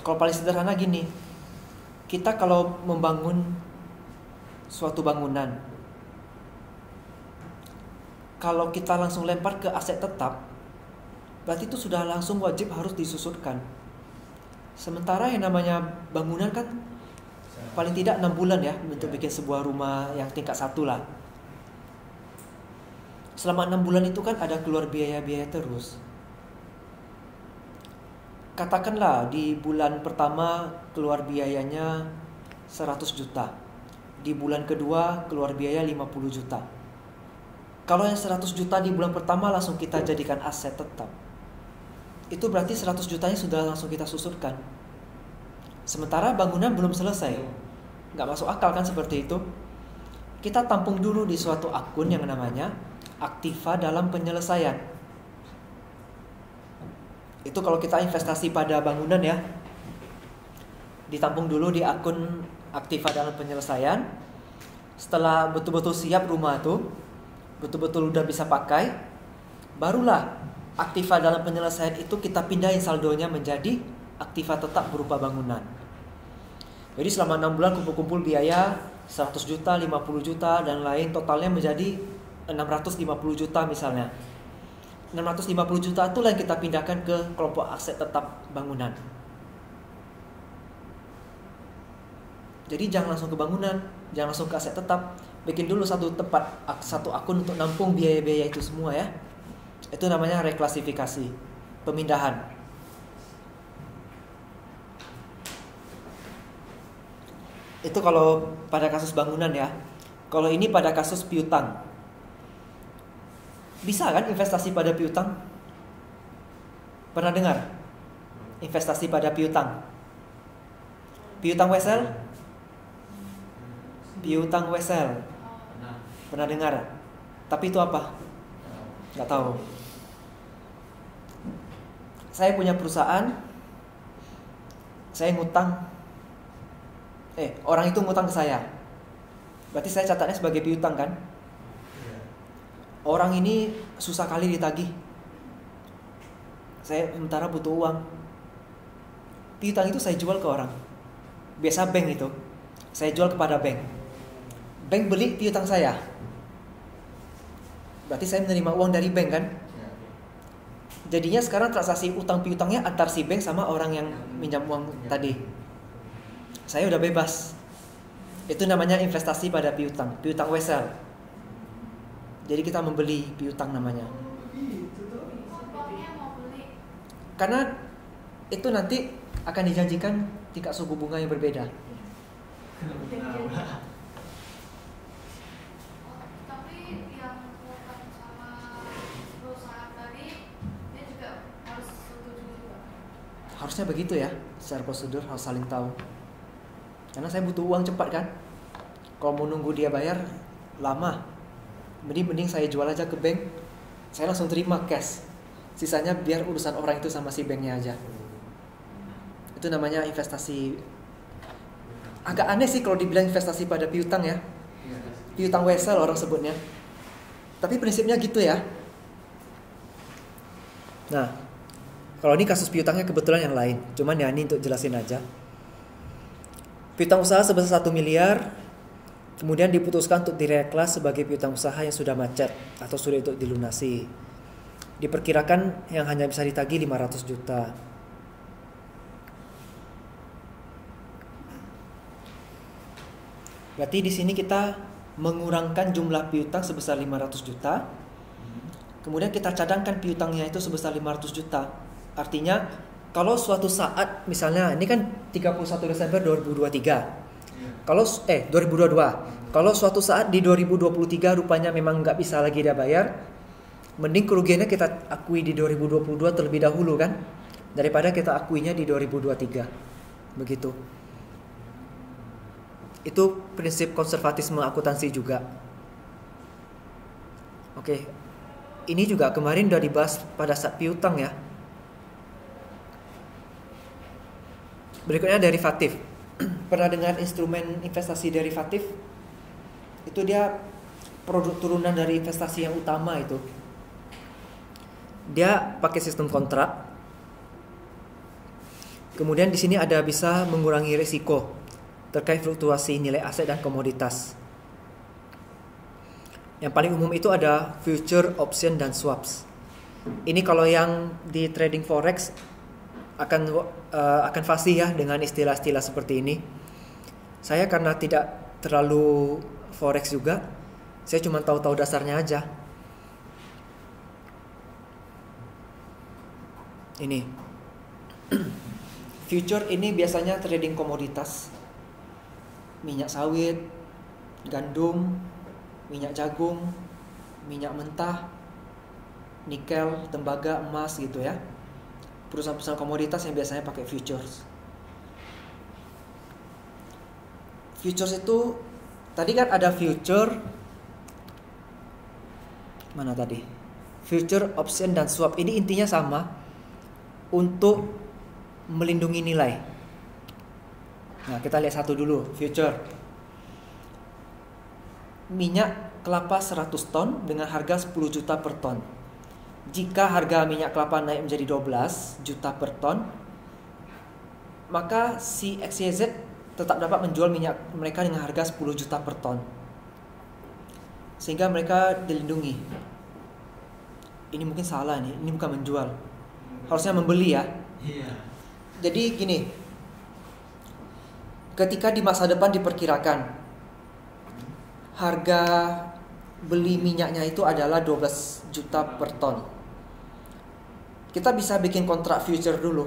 C: kalau paling sederhana gini, kita kalau membangun suatu bangunan, kalau kita langsung lempar ke aset tetap, berarti itu sudah langsung wajib harus disusutkan. Sementara yang namanya bangunan kan paling tidak 6 bulan ya untuk bikin sebuah rumah yang tingkat 1 lah. Selama 6 bulan itu kan ada keluar biaya-biaya terus. Katakanlah di bulan pertama keluar biayanya 100 juta. Di bulan kedua keluar biaya 50 juta. Kalau yang 100 juta di bulan pertama langsung kita jadikan aset tetap, itu berarti 100 jutanya sudah langsung kita susutkan. Sementara bangunan belum selesai. Nggak masuk akal kan seperti itu. Kita tampung dulu di suatu akun yang namanya aktiva dalam penyelesaian. Itu kalau kita investasi pada bangunan ya, ditampung dulu di akun aktiva dalam penyelesaian. Setelah betul-betul siap rumah tuh, betul-betul udah bisa pakai, barulah aktiva dalam penyelesaian itu kita pindahin saldonya menjadi aktiva tetap berupa bangunan. Jadi selama 6 bulan kumpul-kumpul biaya 100 juta, 50 juta dan lain, totalnya menjadi 650 juta misalnya. 650 juta itulah yang kita pindahkan ke kelompok aset tetap bangunan. Jadi jangan langsung ke bangunan, jangan langsung ke aset tetap. Bikin dulu satu tempat, satu akun untuk nampung biaya-biaya itu semua ya. Itu namanya reklasifikasi, pemindahan. Itu kalau pada kasus bangunan ya. Kalau ini pada kasus piutang. Bisa kan investasi pada piutang? Pernah dengar? Investasi pada piutang. Piutang wesel? Piutang wesel. Pernah dengar? Tapi itu apa? Nggak tahu. Saya punya perusahaan, saya ngutang. Orang itu ngutang ke saya. Berarti saya catatnya sebagai piutang kan? Orang ini susah kali ditagih. Saya sementara butuh uang. Piutang itu saya jual ke orang. Biasa bank itu. Saya jual kepada bank. Bank beli piutang saya. Berarti saya menerima uang dari bank kan? Jadinya sekarang transaksi utang piutangnya antar si bank sama orang yang minjam uang tadi. Saya udah bebas. Itu namanya investasi pada piutang, piutang wesel. Jadi kita membeli piutang namanya. Karena itu nanti akan dijanjikan tingkat suku bunga yang berbeda.
E: Tapi yang utang sama perusahaan tadi, dia juga harus setuju juga.
C: Harusnya begitu ya, secara prosedur harus saling tahu. Karena saya butuh uang cepat kan. Kalau mau nunggu dia bayar lama, mending saya jual aja ke bank. Saya langsung terima cash. Sisanya biar urusan orang itu sama si banknya aja. Itu namanya investasi. Agak aneh sih kalau dibilang investasi pada piutang ya. Piutang wesel orang sebutnya. Tapi prinsipnya gitu ya. Nah, kalau ini kasus piutangnya kebetulan yang lain. Cuman ya ini untuk jelasin aja. Piutang usaha sebesar 1 miliar, kemudian diputuskan untuk direklas sebagai piutang usaha yang sudah macet atau sulit untuk dilunasi. Diperkirakan yang hanya bisa ditagih 500 juta. Berarti di sini kita mengurangkan jumlah piutang sebesar 500 juta. Kemudian kita cadangkan piutangnya itu sebesar 500 juta. Artinya kalau suatu saat misalnya ini kan 31 Desember 2023. Kalau 2022. Kalau suatu saat di 2023 rupanya memang nggak bisa lagi dia bayar, mending kerugiannya kita akui di 2022 terlebih dahulu kan, daripada kita akuinya di 2023. Begitu. Itu prinsip konservatisme akuntansi juga. Oke. Ini juga kemarin udah dibahas pada saat piutang ya. Berikutnya derivatif. Pernah dengar instrumen investasi derivatif? Itu dia produk turunan dari investasi yang utama itu. Dia pakai sistem kontrak. Kemudian di sini ada bisa mengurangi risiko terkait fluktuasi nilai aset dan komoditas. Yang paling umum itu ada future, option, dan swaps. Ini kalau yang di trading forex akan fasih ya dengan istilah-istilah seperti ini. Saya karena tidak terlalu forex juga, saya cuma tahu-tahu dasarnya aja. Ini future ini biasanya trading komoditas, minyak sawit, gandum, minyak jagung, minyak mentah, nikel, tembaga, emas gitu ya. Perusahaan-perusahaan komoditas yang biasanya pakai futures. Futures itu tadi kan ada future, mana tadi? Future, option, dan swap. Ini intinya sama, untuk melindungi nilai. Nah, kita lihat satu dulu, future. Minyak kelapa 100 ton dengan harga 10 juta per ton. Jika harga minyak kelapa naik menjadi 12 juta per ton, maka si XYZ tetap dapat menjual minyak mereka dengan harga 10 juta per ton. Sehingga mereka dilindungi. Ini mungkin salah nih, ini bukan menjual. Harusnya membeli ya.
F: Iya.
C: Jadi gini, ketika di masa depan diperkirakan harga beli minyaknya itu adalah 12 juta per ton, kita bisa bikin kontrak future dulu.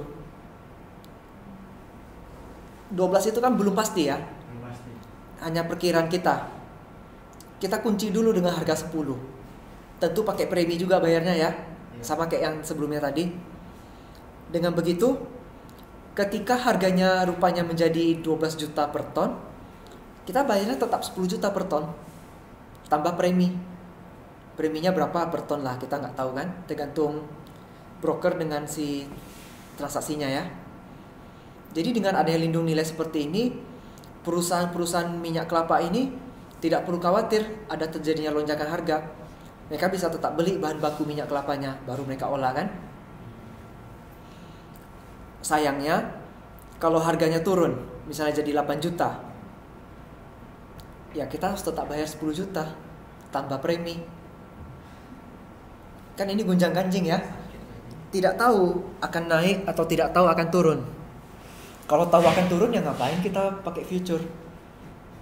C: 12 itu kan belum pasti ya,
F: Pasti.
C: hanya perkiraan kita. Kita kunci dulu dengan harga 10. Tentu pakai premi juga bayarnya ya, sama kayak yang sebelumnya tadi. Dengan begitu, ketika harganya rupanya menjadi 12 juta per ton, kita bayarnya tetap 10 juta per ton, tambah premi. Preminya berapa per ton lah, kita nggak tahu kan, tergantung broker dengan si transaksinya ya. Jadi dengan adanya lindung nilai seperti ini, perusahaan-perusahaan minyak kelapa ini tidak perlu khawatir ada terjadinya lonjakan harga. Mereka bisa tetap beli bahan baku minyak kelapanya, baru mereka olah kan. Sayangnya, kalau harganya turun, misalnya jadi 8 juta, ya kita harus tetap bayar 10 juta, tambah premi. Kan ini gonjang-ganjing ya. Tidak tahu akan naik atau tidak tahu akan turun. Kalau tahu akan turun ya ngapain kita pakai future.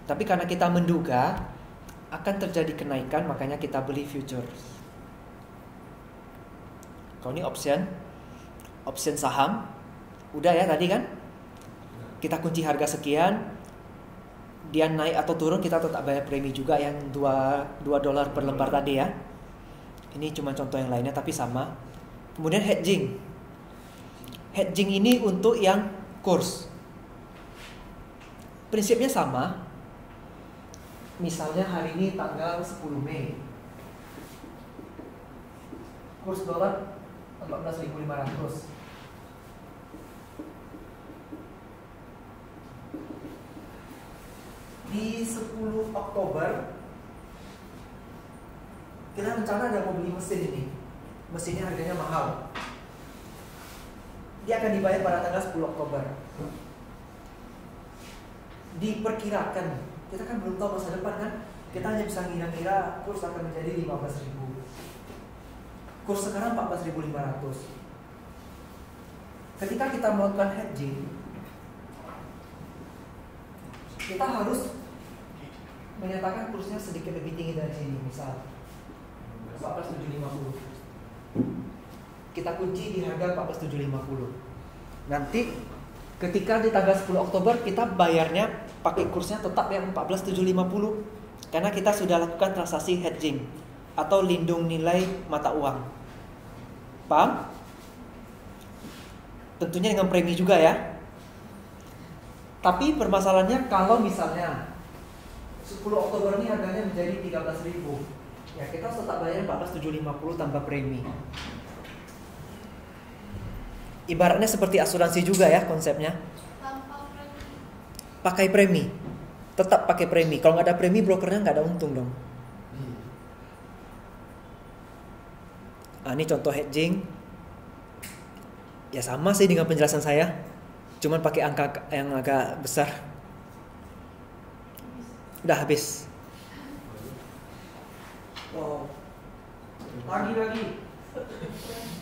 C: Tapi karena kita menduga akan terjadi kenaikan, makanya kita beli future. Kalau ini option saham, udah ya tadi kan. Kita kunci harga sekian, dia naik atau turun kita tetap bayar premi juga yang $2 per lembar tadi ya. Ini cuma contoh yang lainnya tapi sama. Kemudian hedging. Hedging ini untuk yang kurs. Prinsipnya sama. Misalnya hari ini tanggal 10 Mei. Kurs dolar 14.500. Di 10 Oktober kita rencana ada mau beli mesin ini. Mesinnya harganya mahal. Dia akan dibayar pada tanggal 10 Oktober. Diperkirakan, kita kan belum tahu masa depan kan. Kita hanya bisa ngira-ngira kurs akan menjadi 15.000. Kurs sekarang 14.500. Ketika kita melakukan hedging, kita harus menyatakan kursnya sedikit lebih tinggi dari sini. Misal 14.750. Kita kunci di harga 14.750. Nanti ketika di tanggal 10 Oktober kita bayarnya pakai kursnya tetap yang 14.750 karena kita sudah lakukan transaksi hedging atau lindung nilai mata uang. Paham? Tentunya dengan premi juga ya. Tapi permasalahannya kalau misalnya 10 Oktober ini harganya menjadi 13.000, ya kita harus tetap bayar 14.750 tambah premi. Ibaratnya seperti asuransi juga ya konsepnya.
E: Tanpa premi.
C: Pakai premi. Tetap pakai premi. Kalau nggak ada premi brokernya nggak ada untung dong. Ini contoh hedging. Ya sama sih dengan penjelasan saya. Cuman pakai angka yang agak besar. Udah habis.
A: Wow.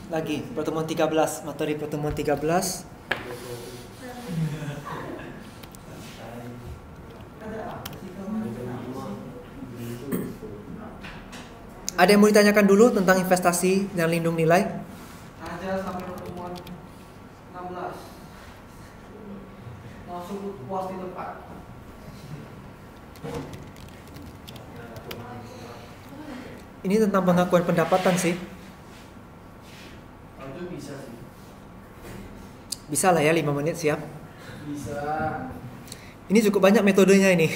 A: Lagi
C: Pertemuan 13, materi pertemuan 13. Ada yang mau ditanyakan dulu tentang investasi dan lindung nilai?
B: Aja sampai pertemuan 16. Langsung puas di tempat.
C: Ini tentang pengakuan pendapatan sih.
B: Itu bisa sih.
C: Bisa lah ya 5 menit siap.
B: Bisa.
C: Ini cukup banyak metodenya ini.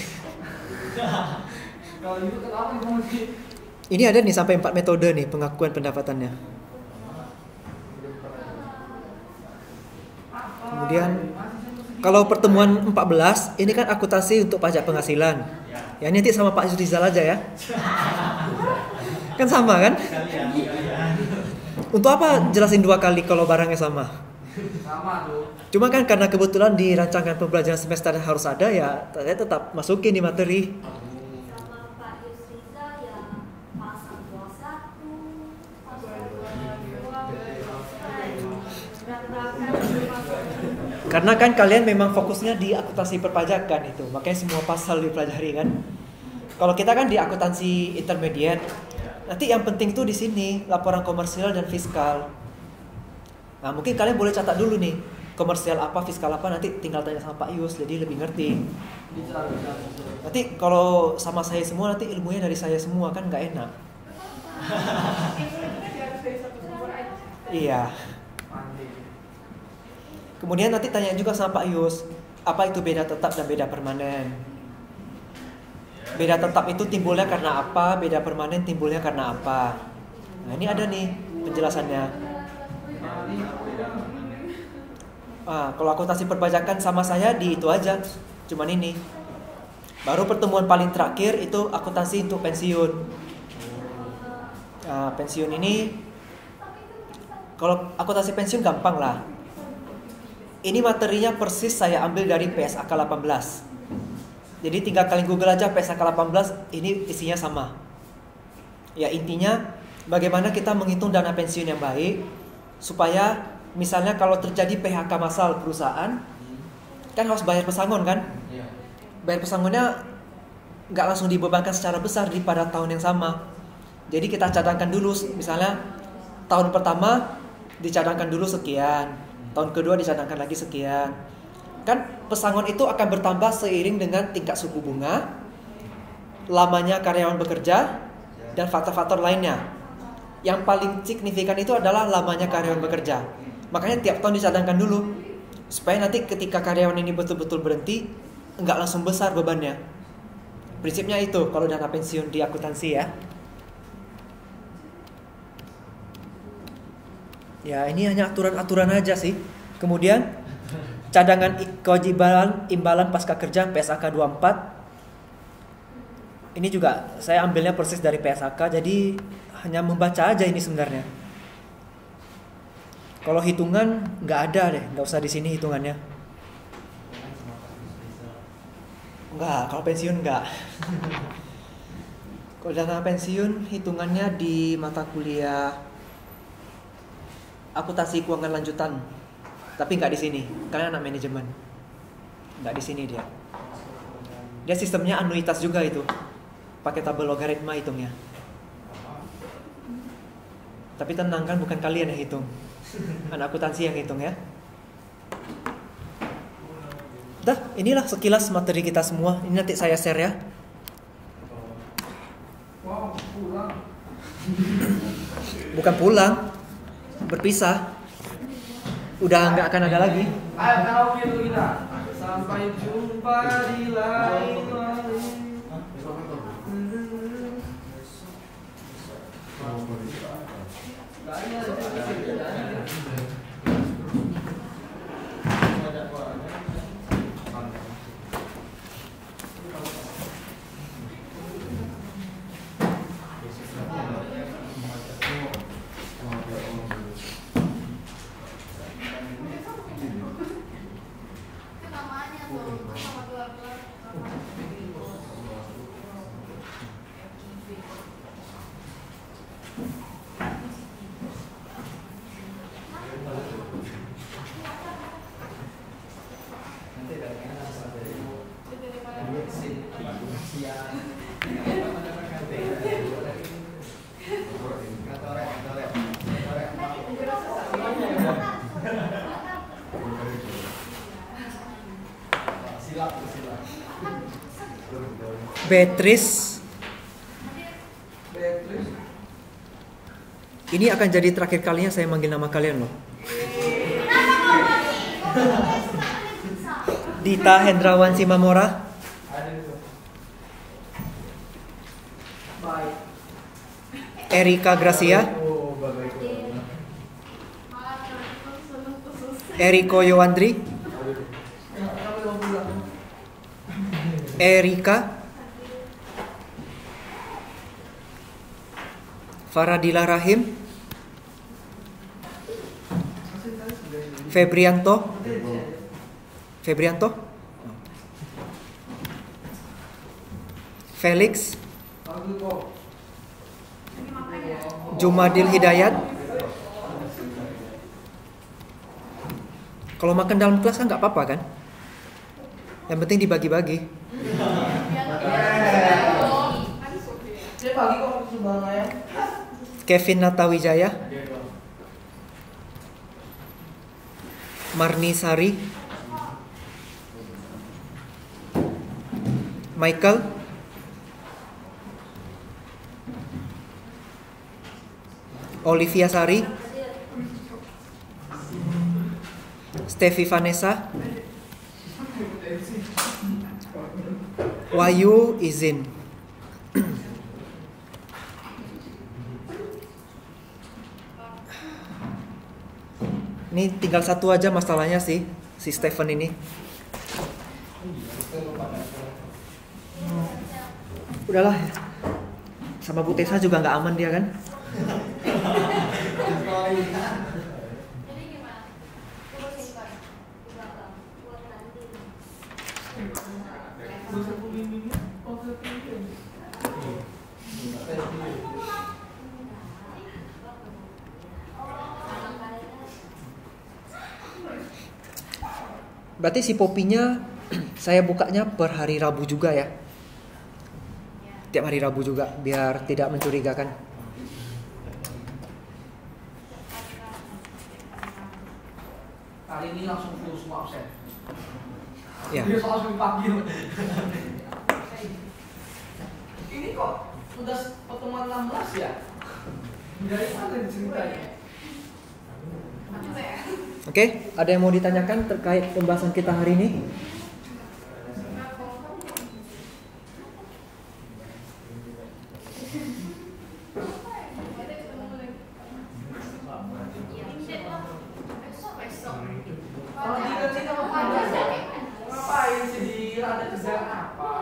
B: Kalau itu kenapa emang sih?
C: Ini ada nih sampai 4 metode nih pengakuan pendapatannya. Kemudian Kalau pertemuan 14 ini kan akuntansi untuk pajak penghasilan. Ya ini nanti sama Pak Rizal aja ya. Kan sama kan? Untuk apa jelasin 2 kali kalau barangnya sama?
B: Sama tuh.
C: Cuma kan karena kebetulan di rancangan pembelajaran semester harus ada ya, saya tetap masukin di materi.
D: Sama Pak Yusriza ya pasal 21, pasal 22.
C: Karena kan kalian memang fokusnya di akuntansi perpajakan itu, makanya semua pasal dipelajari kan. Kalau kita kan di akuntansi intermediate, nanti yang penting tuh di sini laporan komersial dan fiskal. Nah mungkin kalian boleh catat dulu nih komersial apa, fiskal apa, nanti tinggal tanya sama Pak Yus, jadi lebih ngerti. Nanti kalau sama saya semua nanti ilmunya dari saya semua kan nggak enak. Iya. Kemudian nanti tanya juga sama Pak Yus, apa itu beda tetap dan beda permanen. Beda tetap itu timbulnya karena apa, beda permanen timbulnya karena apa. Nah ini ada nih penjelasannya. Kalau akuntansi perpajakan sama saya di itu aja, cuman ini. Baru pertemuan paling terakhir itu akuntansi untuk pensiun. Nah, pensiun ini, kalau akuntansi pensiun gampang lah. Ini materinya persis saya ambil dari PSAK 18. Jadi tinggal kalian Google aja PSAK 18, ini isinya sama. Ya intinya bagaimana kita menghitung dana pensiun yang baik supaya misalnya kalau terjadi PHK massal perusahaan kan harus bayar pesangon kan? Bayar pesangonnya nggak langsung dibebankan secara besar di pada tahun yang sama. Jadi kita cadangkan dulu, misalnya tahun pertama dicadangkan dulu sekian, tahun kedua dicadangkan lagi sekian. Kan pesangon itu akan bertambah seiring dengan tingkat suku bunga, lamanya karyawan bekerja, dan faktor-faktor lainnya. Yang paling signifikan itu adalah lamanya karyawan bekerja. Makanya tiap tahun dicadangkan dulu, supaya nanti ketika karyawan ini betul-betul berhenti, nggak langsung besar bebannya. Prinsipnya itu kalau dana pensiun di akuntansi ya. Ya ini hanya aturan-aturan aja sih. Kemudian cadangan kewajiban imbalan pasca kerja PSAK 24. Ini juga saya ambilnya persis dari PSAK, jadi hanya membaca aja ini sebenarnya. Kalau hitungan nggak ada deh, nggak usah di sini hitungannya. Enggak, kalau pensiun enggak. Kalau dana pensiun hitungannya di mata kuliah akuntansi keuangan lanjutan, tapi nggak di sini. Kalian anak manajemen, nggak di sini dia. Dia sistemnya anuitas juga itu, pakai tabel logaritma hitungnya. Tapi tenang kan, bukan kalian yang hitung, anak akuntansi yang hitung ya. Dah, inilah sekilas materi kita semua. Ini nanti saya share ya.
B: Wow, pulang.
C: Bukan pulang, berpisah. Udah nggak akan ada lagi.
B: Ayo karaoke dulu kita. Sampai jumpa di lain hari.
C: Beatrice, ini akan jadi terakhir kalinya saya manggil nama kalian loh. Dita Hendrawan Simamora, Erika Gracia, Eriko Yowandri, Erika, Faradila Rahim, Febrianto, Felix, Jumadil Hidayat. Kalau makan dalam kelas kan nggak apa-apa kan? Yang penting dibagi-bagi. Kevin Natawijaya, Marni Sari, Michael, Olivia Sari, Stevi Vanessa, Wahyu Izin. Ini tinggal satu aja masalahnya sih, si Stephen ini. Udahlah, sama Bu Tessa juga nggak aman dia kan?
E: Jadi gimana? Coba simpan.
D: buat nanti.
C: Berarti si Popinya saya bukanya per hari Rabu juga ya? Tiap hari Rabu juga, biar tidak mencurigakan.
B: Kali ini langsung full semua absen.
C: Ya.
B: Dia langsung dipanggil. Ini kok udah pertemuan 16 ya? Dari mana ceritanya?
E: Coba ya.
C: Oke, ada yang mau ditanyakan terkait pembahasan kita hari ini?
B: Kalau digaji sama pajak, ngapain sih dia? Ada kerjaan apa?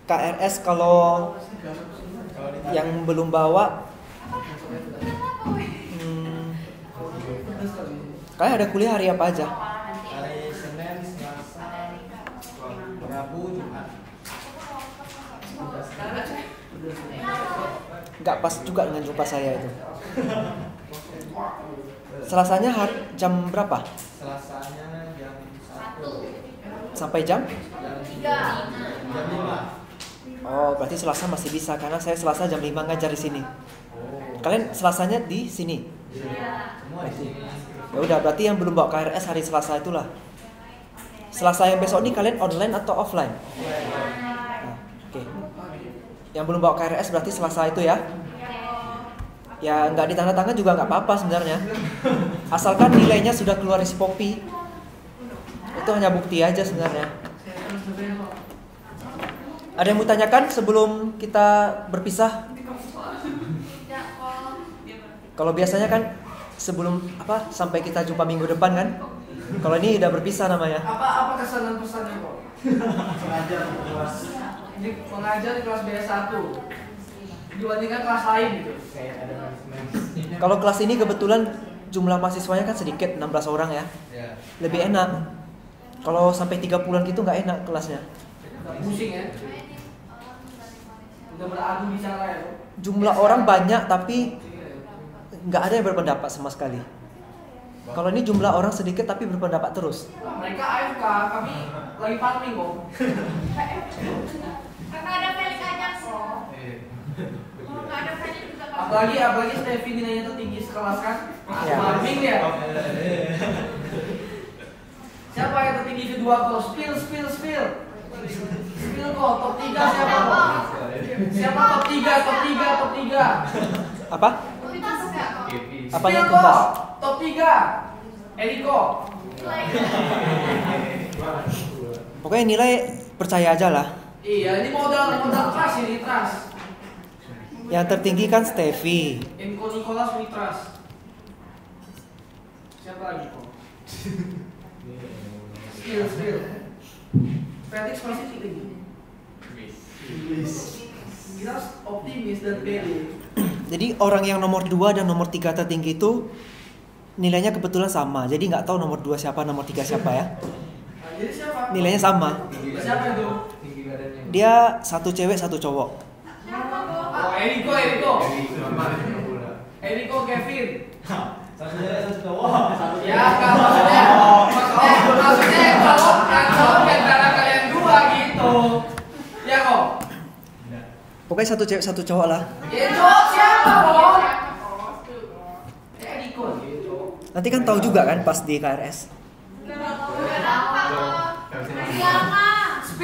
C: KRS kalau yang belum bawa, kalian ada kuliah hari apa aja?
A: Hari Senin, Selasa, Rabu, Jumat.
C: Nggak pas juga dengan jumpa saya itu. Selasanya jam berapa?
A: Selasanya jam 1
C: Sampai jam?
A: jam 5.
C: Oh, berarti Selasa masih bisa karena saya Selasa jam 5 ngajar di sini. Kalian Selasanya di sini?
A: Semua di sini.
C: Ya udah, berarti yang belum bawa KRS hari Selasa itulah. Selasa yang besok ini kalian online atau offline? Nah, oke. Yang belum bawa KRS berarti Selasa itu ya? Ya nggak ditandatangan juga nggak apa-apa sebenarnya. Asalkan nilainya sudah keluar isi Popi. Itu hanya bukti aja sebenarnya. Ada yang mau tanyakan sebelum kita berpisah? Kalau biasanya kan sebelum sampai kita jumpa minggu depan kan? Kalau ini udah berpisah namanya.
B: Apa kesan dan pesannya kok?
A: Pengajar di kelas
B: Pengajar di kelas B1 dibandingkan kelas lain gitu.
A: kayak ada manajemen.
C: Kalau kelas ini kebetulan jumlah mahasiswanya kan sedikit, 16 orang ya.
A: Ya.
C: Lebih enak. Kalau sampai 30-an gitu nggak enak kelasnya.
B: Pusing ya. Udah beradu bicara ya.
C: Jumlah orang banyak tapi nggak ada yang berpendapat sama sekali. Kalau ini jumlah orang sedikit tapi berpendapat terus.
B: Mereka AFK, kami lagi farming kok.
E: Karena ada Felix aja kok. Kalau nggak ada Felix juga nggak.
B: Apalagi Steffi nilainya tertinggi sekelas kan.
C: Ya.
B: Farming ya. Siapa yang tertinggi kedua kok? Spill. Spill kok, top 3 siapa kok? Siapa top 3?
C: Apa?
E: Tuntas nggak kok?
C: Apanya
B: Spill
C: tuntas?
B: kok, top 3. Eriko.
C: Pokoknya nilai percaya aja lah.
B: Iya, ini modal keras ini, trust.
C: Yang tertinggi kan Steffi.
B: Enko Nicholas Mitras. Siapa lagi kok? Skill. Felix masih tinggi. Kita harus optimis dan pede.
C: Jadi orang yang nomor 2 dan nomor 3 tertinggi itu nilainya kebetulan sama. Jadi nggak tahu nomor 2 siapa, nomor 3 siapa ya.
B: Nah, jadi siapa?
C: Nilainya sama.
B: Siapa itu?
C: Dia satu cewek satu cowok.
B: Oh, Eriko. Eriko Kevin.
F: Satu cewek satu cowok.
B: Ya, kalau maksudnya yang cowok di antara kalian dua gitu. Ya kok.
C: Pokoknya satu cewek satu cowok lah.
B: Ya cowok siapa kok? Eriko gitu.
C: Nanti kan tahu juga kan pas di KRS.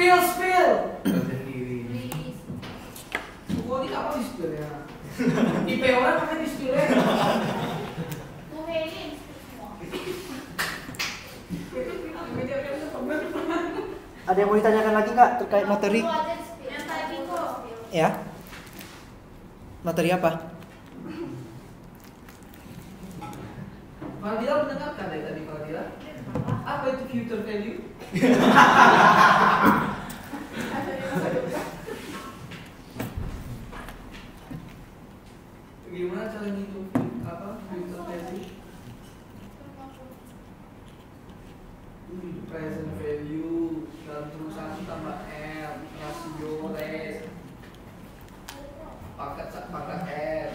B: Spill. Kok ini apa di spill ya? IP orang apa di spill ya?
C: Ada yang mau ditanyakan lagi nggak terkait materi? Ya. Materi apa?
B: Fadila mendengarkan dari tadi Fadila. Apa itu future value? Gimana cara ngitung future value? Present value dalam perusahaan tambah R, rasio res, pangkat R.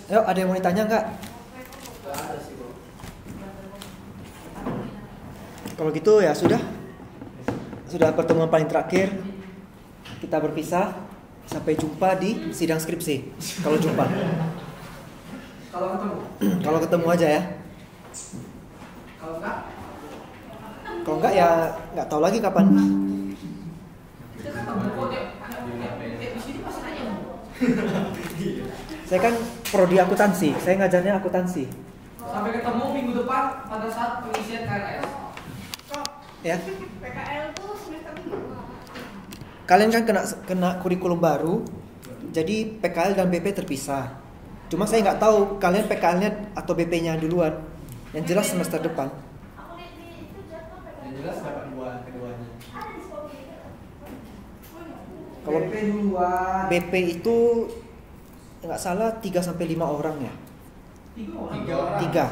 C: Yuk, ada yang mau ditanya nggak?
B: Gak ada sih bro.
C: Kalau gitu ya sudah pertemuan paling terakhir. Kita berpisah. Sampai jumpa di sidang skripsi. Kalau jumpa. Kalau ketemu aja ya. Kalau enggak ya nggak tahu lagi kapan. Saya kan prodi akuntansi. Saya ngajarnya akuntansi.
B: Sampai ketemu minggu depan pada saat pengisian KRS.
C: Ya.
E: PKL tuh semester minggu.
C: Kalian kan kena kurikulum baru, jadi PKL dan BP terpisah. Cuma saya nggak tahu kalian PKL-nya atau BP-nya duluan. Yang jelas semester depan.
F: Yang jelas dapat keduanya.
C: Kalau
A: BP duluan.
C: BP itu nggak salah 3-5 orang ya.
F: 3 orang.
C: 3.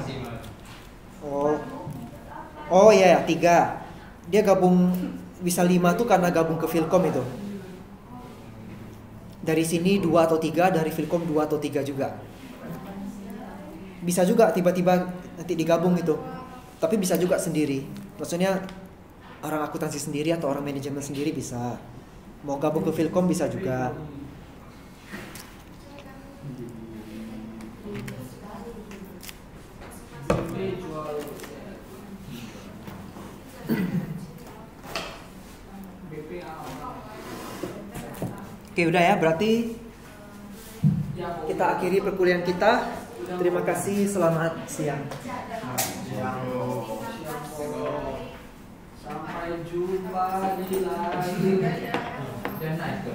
C: Oh iya ya 3. Dia gabung bisa 5 tuh karena gabung ke Filkom itu. Dari sini 2 atau 3, dari Filkom 2 atau 3 juga. Bisa juga tiba-tiba nanti digabung gitu. Tapi bisa juga sendiri. Maksudnya orang akuntansi sendiri atau orang manajemen sendiri bisa. Mau gabung ke Filkom bisa juga. Oke udah ya, berarti kita akhiri perkuliahan kita. Terima kasih, selamat siang.
B: Sampai jumpa di lain.
F: Dan naik